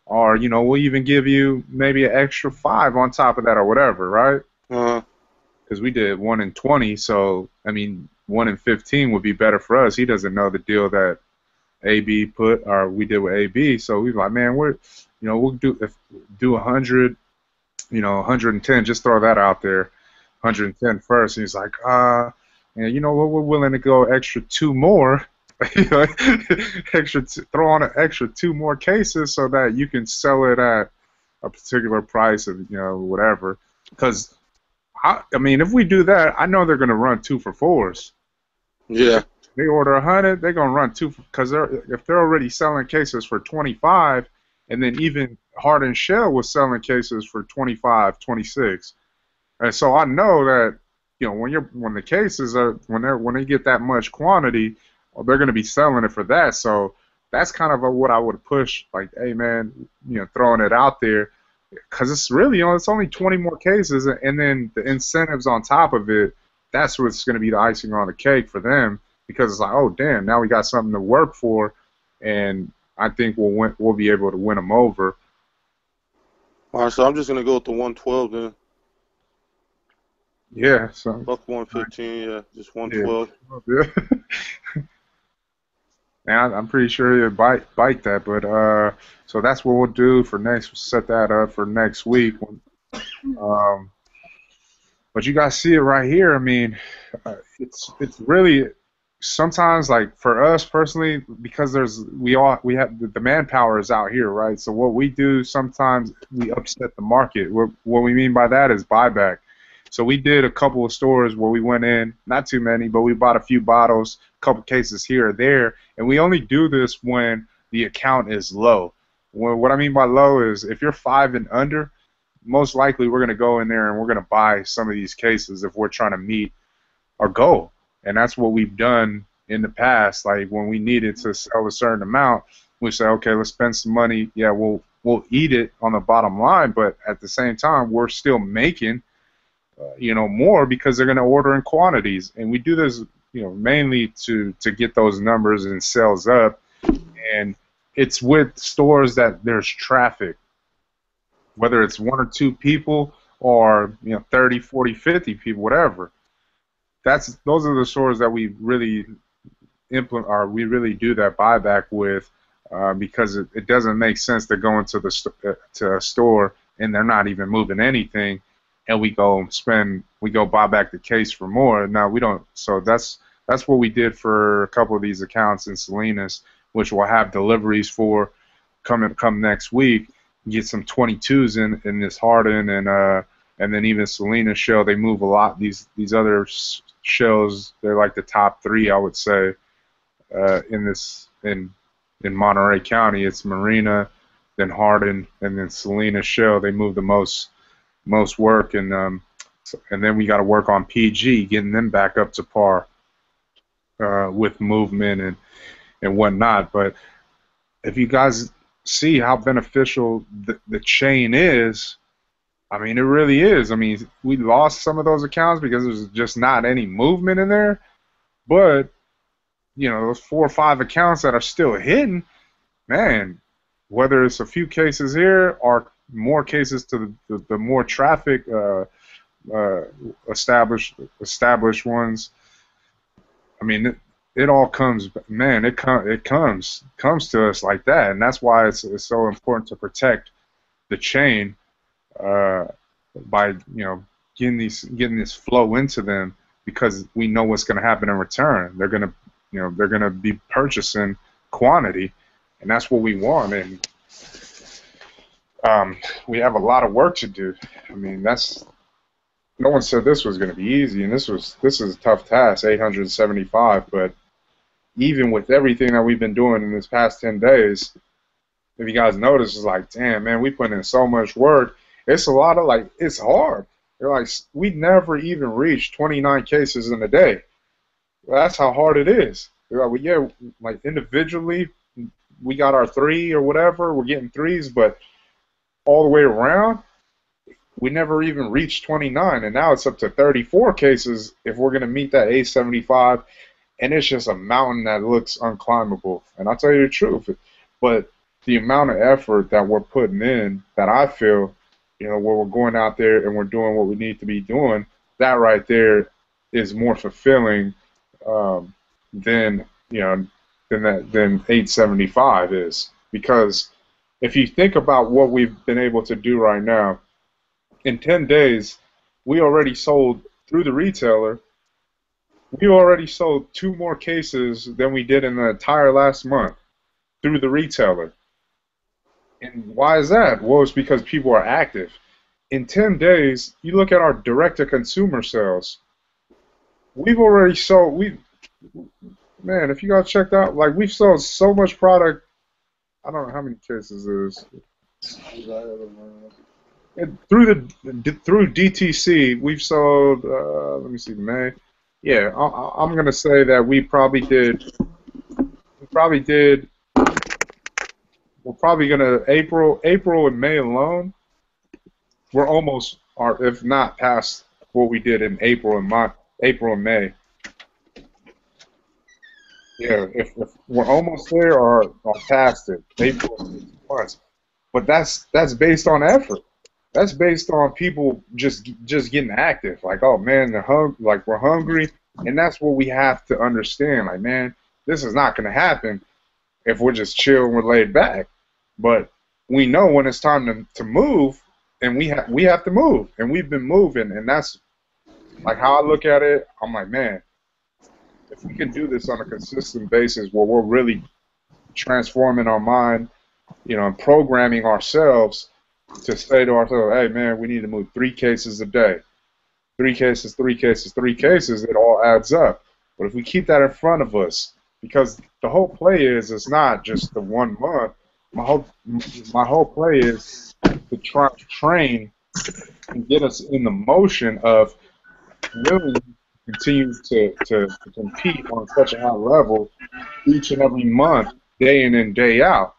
Or, we'll even give you maybe an extra 5 on top of that or whatever, right? Because we did 1 in 20, so, I mean, 1 in 15 would be better for us. He doesn't know the deal that AB put, or we did with AB, so we were like, man, we'll do 100, 110, just throw that out there, 110 first. And he's like, and you know what, we're willing to go extra 2 more. Throw on an extra 2 more cases so that you can sell it at a particular price of whatever. Because I mean, if we do that, I know they're gonna run 2 for 4s. Yeah. They order 100, they're gonna run 2 because if they're already selling cases for 25, and then even Hard and Shell was selling cases for 25, 26, and so I know that when the cases are when they get that much quantity, they're going to be selling it for that. So that's kind of what I would push. Like, hey man, throwing it out there because it's really it's only 20 more cases, and then the incentives on top of it. That's what's going to be the icing on the cake for them because it's like, oh damn, now we got something to work for, and I think we'll be able to win them over. All right, so I'm just gonna go with the 112 then. Yeah, so Buck 115, yeah, just 112. Yeah. And I'm pretty sure he'll bite that, but so that's what we'll do for next. Set that up for next week. But you guys see it right here. I mean, it's really sometimes like for us personally because we have the manpower is out here, right? So what we do sometimes we upset the market. What we mean by that is buyback. So we did a couple of stores where we went in, not too many, but we bought a few bottles, a couple cases here or there, and we only do this when the account is low. What I mean by low is if you're 5 and under, most likely we're going to go in there and we're going to buy some of these cases if we're trying to meet our goal. And that's what we've done in the past. Like when we needed to sell a certain amount, we say, okay, let's spend some money. Yeah, we'll eat it on the bottom line, but at the same time, we're still making more because they're going to order in quantities. And we do this mainly to get those numbers and sales up. And it's with stores that there's traffic, whether it's one or two people or 30, 40, 50 people, whatever. Those are the stores that we really implement, or we really do that buyback with, because it doesn't make sense to go into to a store and they're not even moving anything, and we go buy back the case for more. No, we don't. So that's what we did for a couple of these accounts in Salinas, which we'll have deliveries for come next week. Get some 22s in this Hardin and then even Salinas shell. They move a lot. These other shells, they're like the top three, I would say, in Monterey County. It's Marina, then Hardin, and then Salinas shell. They move the most work, and then we got to work on PG, getting them back up to par with movement and whatnot. But if you guys see how beneficial the chain is, I mean, it really is. I mean, we lost some of those accounts because there's just not any movement in there, but those 4 or 5 accounts that are still hidden, man, whether it's a few cases here or more cases to the more traffic established ones, I mean, it all comes, man. It comes to us like that, and that's why it's so important to protect the chain by getting this flow into them, because we know what's going to happen in return. They're gonna be purchasing quantity, and that's what we want. And we have a lot of work to do. I mean, no one said this was going to be easy, and this is a tough task, 875. But even with everything that we've been doing in this past 10 days, if you guys notice, it's like, damn, man, we put in so much work. It's a lot of, it's hard. They're like, we never even reached 29 cases in a day. Well, that's how hard it is. They're like, well, yeah, individually, we got our 3 or whatever. We're getting 3s, but all the way around, we never even reached 29, and now it's up to 34 cases if we're going to meet that 875, and it's just a mountain that looks unclimbable. And I'll tell you the truth, but the amount of effort that we're putting in, that I feel, where we're going out there and we're doing what we need to be doing, that right there is more fulfilling than 875 is. Because if you think about what we've been able to do right now, in 10 days, we already sold through the retailer. We already sold 2 more cases than we did in the entire last month through the retailer. And why is that? Well, it's because people are active. In 10 days, you look at our direct-to-consumer sales. We've already sold. Man, if you guys checked out, we've sold so much product. I don't know how many cases it is. Through DTC, we've sold. Let me see, May. Yeah, I'm gonna say that we're probably gonna April and May alone. We're almost, or if not past what we did in April and May. Yeah, if we're almost there or past it, April 6 months. But that's based on effort. That's based on people just getting active. Like, oh man, we're hungry, and that's what we have to understand. Like, man, this is not gonna happen if we're just chill and we're laid back. But we know when it's time to move, and we have to move, and we've been moving, and that's like how I look at it. I'm like, man, if we can do this on a consistent basis where we're really transforming our mind, and programming ourselves to say to ourselves, hey, man, we need to move 3 cases a day. 3 cases, 3 cases, 3 cases, it all adds up. But if we keep that in front of us, because the whole play is, it's not just the 1 month. My whole play is to try to train and get us in the motion of really continue to compete on such a high level each and every month, day in and day out.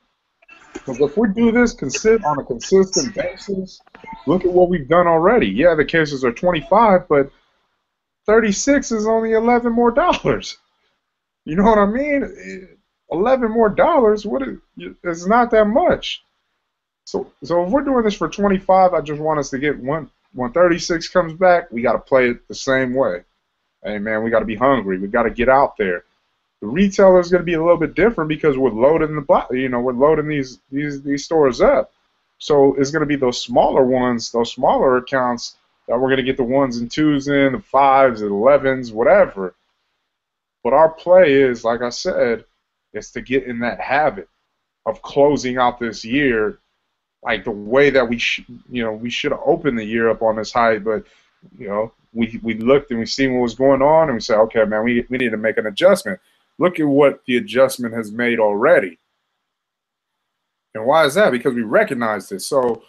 Because if we do this on a consistent basis, look at what we've done already. Yeah, the cases are 25, but 36 is only $11 more. You know what I mean? $11 more. What is? It's not that much. So if we're doing this for 25, I just want us to get when 36 comes back, we got to play it the same way. Hey man, we got to be hungry. We got to get out there. The retailer is going to be a little bit different because we're loading we're loading these stores up. So it's going to be those smaller ones, those smaller accounts that we're going to get the 1s and 2s in, the 5s, the 11s, whatever. But our play is, like I said, is to get in that habit of closing out this year like the way that we should have opened the year up on this high, but we looked and we seen what was going on and we said, okay, man, we need to make an adjustment. Look at what the adjustment has made already. And why is that? Because we recognized it. So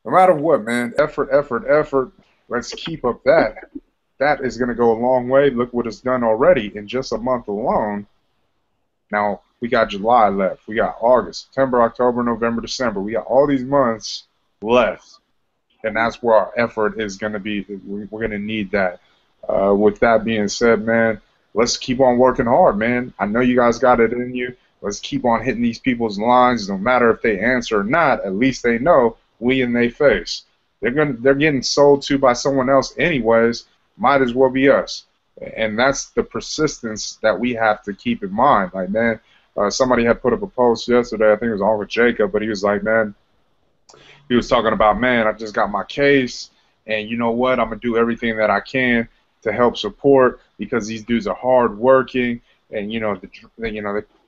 no matter what, man, effort, let's keep up that. That is going to go a long way. Look what it's done already in just a month alone. Now, we got July left. We got August, September, October, November, December. We got all these months left. And that's where our effort is going to be. We're going to need that. With that being said, man, let's keep on working hard, man. I know you guys got it in you. Let's keep on hitting these people's lines. No matter if they answer or not, at least they know we in their face. They're getting sold to by someone else anyways. Might as well be us. And that's the persistence that we have to keep in mind. Like, man, somebody had put up a post yesterday, I think it was Uncle Jacob, but he was like, man, he was talking about, man, I just got my case, and you know what? I'm going to do everything that I can to help support because these dudes are hardworking, and,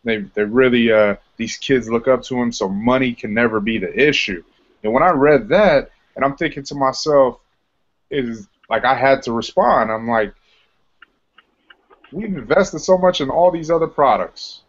they really, these kids look up to him, so money can never be the issue. And when I read that, and I'm thinking to myself, is like I had to respond. I'm like, we've invested so much in all these other products.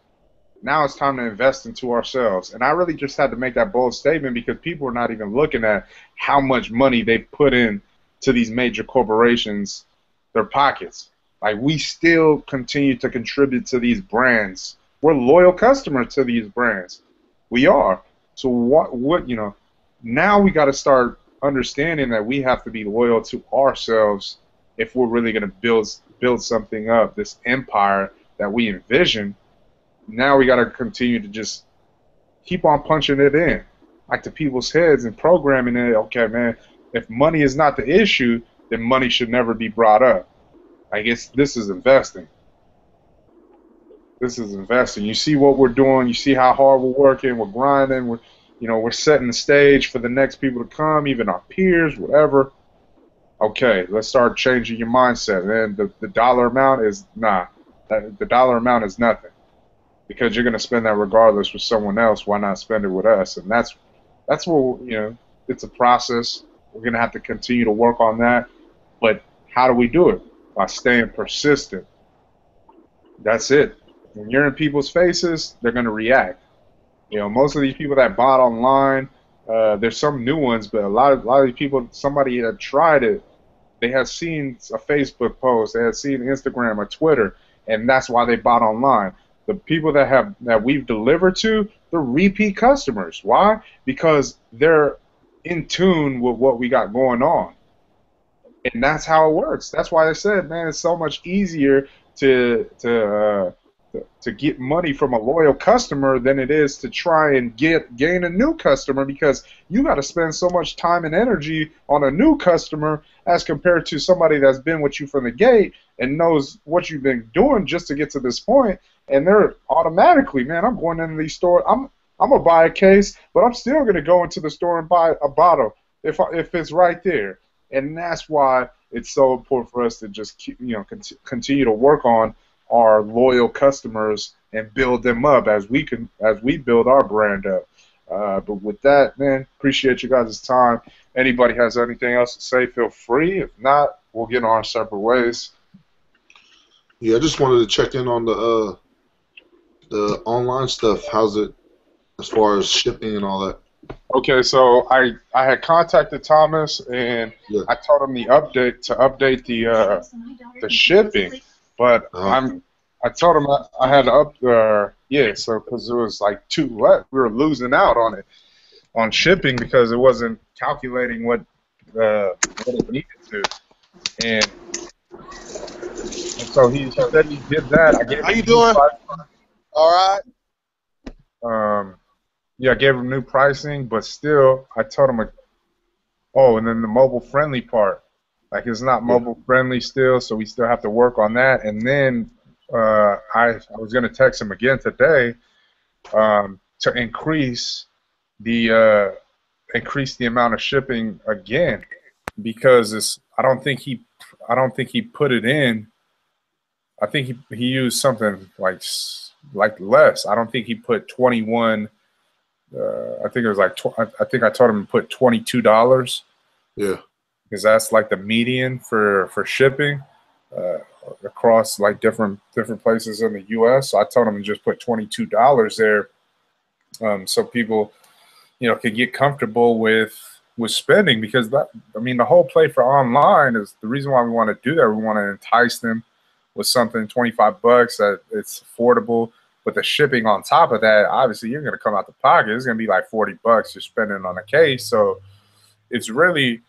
Now it's time to invest into ourselves. And I really just had to make that bold statement because people are not even looking at how much money they've put in to these major corporations, their pockets. Like, we still continue to contribute to these brands. We're loyal customers to these brands. We are. So now we got to start understanding that we have to be loyal to ourselves if we're really going to build something up, this empire that we envision. Now we got to continue to just keep on punching it in, like to people's heads and programming it. Okay, man, if money is not the issue, then money should never be brought up. I guess this is investing. This is investing. You see what we're doing. You see how hard we're working. We're grinding. We're setting the stage for the next people to come, even our peers, whatever. Okay, let's start changing your mindset. And the dollar amount is the dollar amount is nothing. Because you're going to spend that regardless with someone else. Why not spend it with us? And that's what, it's a process. We're going to have to continue to work on that. But how do we do it? By staying persistent. That's it. When you're in people's faces, they're going to react. Most of these people that bought online, there's some new ones, but a lot of these people, somebody had tried it. They had seen a Facebook post, they had seen Instagram or Twitter, and that's why they bought online. The people that we've delivered to, they're repeat customers. Why? Because they're in tune with what we got going on. And that's how it works. That's why I said, man, it's so much easier to get money from a loyal customer than it is to try and gain a new customer, because you got to spend so much time and energy on a new customer as compared to somebody that's been with you from the gate and knows what you've been doing just to get to this point. And they're automatically, man, I'm going into these stores. I'm gonna buy a case, but I'm still gonna go into the store and buy a bottle if it's right there. And that's why it's so important for us to just continue to work on our loyal customers and build them up as we build our brand up. But with that, man, appreciate you guys' time. Anybody has anything else to say, feel free. If not, we'll get on our separate ways. Yeah, I just wanted to check in on the online stuff. How's it as far as shipping and all that? Okay, so I had contacted Thomas, and yeah, I told him to update the shipping, but I told him I had to up so because it was like too late. We were losing out on shipping because it wasn't calculating what it needed to, and so he said he did that. I gave How you doing? All right. Yeah, I gave him new pricing, but still, I told him, oh, and then the mobile friendly part, like it's not Yeah. mobile friendly still, so we still have to work on that. And then I was gonna text him again today to increase the amount of shipping again because I don't think he put it in. I think he used something like less. I don't think he put 21. I think it was like I think I told him to put $22 Yeah. because that's like the median for shipping uh, across like different places in the U.S. So I told him to just put $22 there, so people could get comfortable with spending because that I mean the whole play for online is the reason why we want to do that. We want to entice them with something $25 that it's affordable. But the shipping on top of that, obviously, you're going to come out the pocket. It's going to be like $40 you're spending on a case. So it's really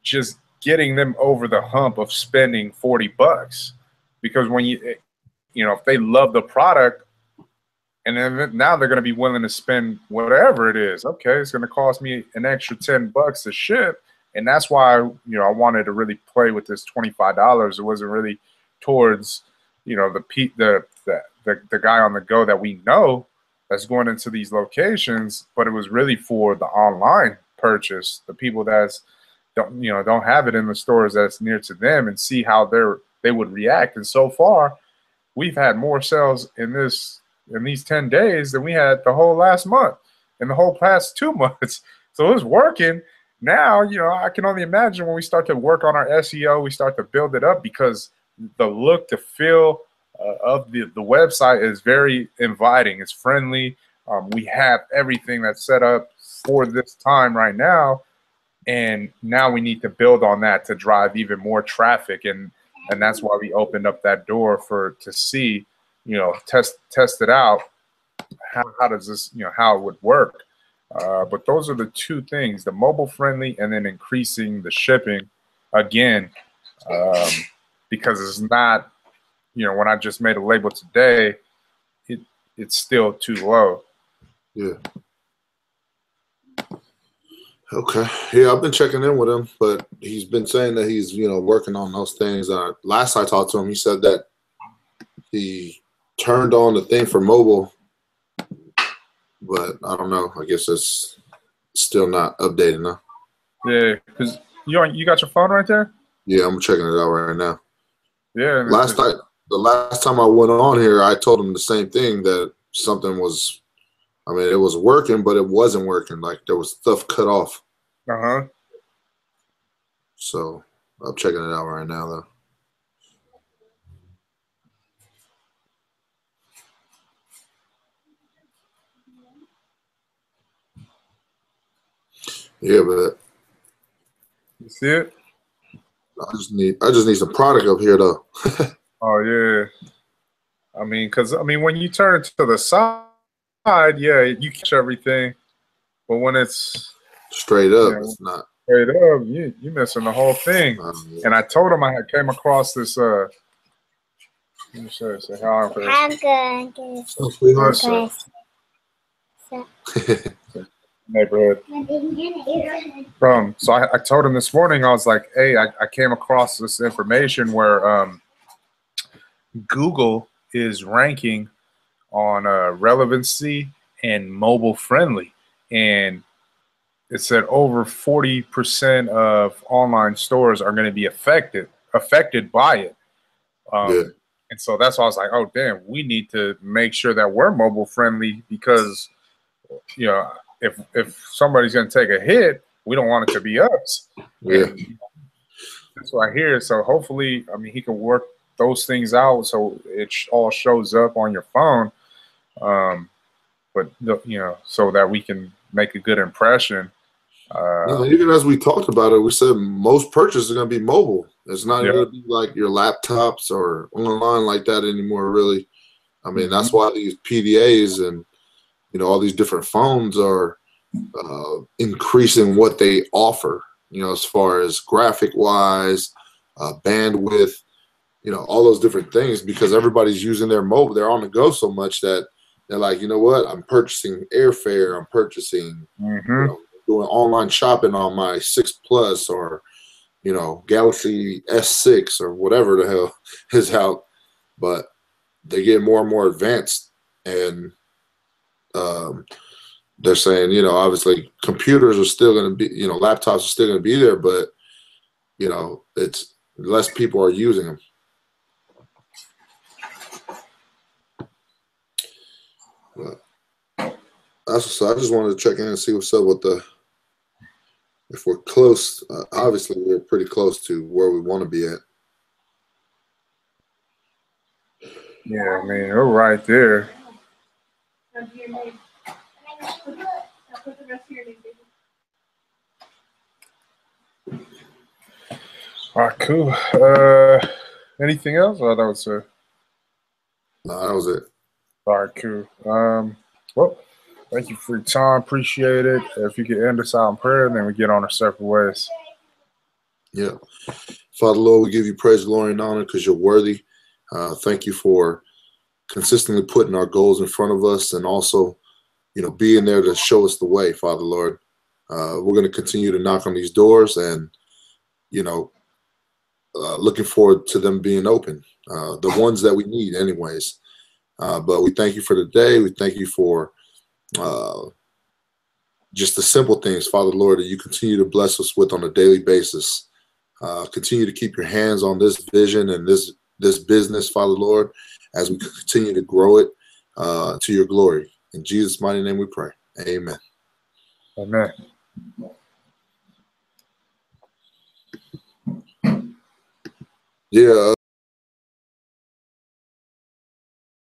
just getting them over the hump of spending $40 because when if they love the product and then now they're going to be willing to spend whatever it is. Okay, it's going to cost me an extra $10 to ship, and that's why I wanted to really play with this $25. It wasn't really towards the guy on the go that we know that's going into these locations, but it was really for the online purchase, the people that's don't have it in the stores that's near to them, and see how they would react. And so far, we've had more sales in these 10 days than we had the whole last month and the whole past 2 months. So it was working. Now, I can only imagine when we start to work on our SEO, we start to build it up because the look, the feel of the website is very inviting. It's friendly. We have everything that's set up for this time right now. And now we need to build on that to drive even more traffic. And that's why we opened up that door to see, test it out. How does this, how it would work? But those are the two things: the mobile friendly, and then increasing the shipping again, because it's not, when I just made a label today, it's still too low. Yeah. Okay. Yeah, I've been checking in with him, but he's been saying that he's, working on those things. Last I talked to him, he said that he turned on the thing for mobile, but I don't know. I guess it's still not updated now. Yeah, because you got your phone right there? Yeah, I'm checking it out right now. Yeah. The last time I went on here, I told him the same thing, that something was, it was working, but it wasn't working. Like there was stuff cut off. Uh-huh. So I'm checking it out right now, though. Yeah, but You see it? I just need some product up here, though. Oh yeah. Because when you turn it to the side, yeah, you catch everything, but when it's Straight up, it's not. straight up, you missing the whole thing. And I told him I had came across this. Let me say how I'm good. Oh, sweetheart. Neighborhood. So I told him this morning, I was like, hey, I came across this information where Google is ranking on relevancy and mobile friendly, and it said over 40% of online stores are going to be affected by it. And so that's why I was like, oh damn, we need to make sure that we're mobile friendly, because if somebody's going to take a hit, we don't want it to be us. Yeah. And that's what I hear. So hopefully, he can work those things out so it all shows up on your phone. But so that we can make a good impression. Even as we talked about it, we said most purchases are going to be mobile. It's not going to be like your laptops or online like that anymore, really. That's why these PDAs and all these different phones are increasing what they offer, as far as graphic wise, bandwidth, all those different things, because everybody's using their mobile. They're on the go so much that They're like, you know what? I'm purchasing airfare. I'm purchasing, doing online shopping on my 6 Plus or, Galaxy S6 or whatever the hell is out. But they get more and more advanced, and they're saying, obviously computers are still going to be, laptops are still going to be there, but it's less people are using them. But so I just wanted to check in and see what's up with if we're close. Obviously, we're pretty close to where we want to be at. Yeah, I mean, we're right there. All right, cool. Anything else? Oh, that was it. No, that was it. All right, cool. Well, thank you for your time. Appreciate it. If you could end us out in prayer, then we get on our separate ways. Yeah. Father, Lord, we give you praise, glory, and honor because you're worthy. Thank you for consistently putting our goals in front of us and also, being there to show us the way, Father, Lord. We're going to continue to knock on these doors and, looking forward to them being open, the ones that we need anyways. But we thank you for the day. We thank you for just the simple things, Father, Lord, that you continue to bless us with on a daily basis. Continue to keep your hands on this vision and this business, Father, Lord, as we continue to grow it to your glory. In Jesus' mighty name we pray. Amen. Amen. Yeah.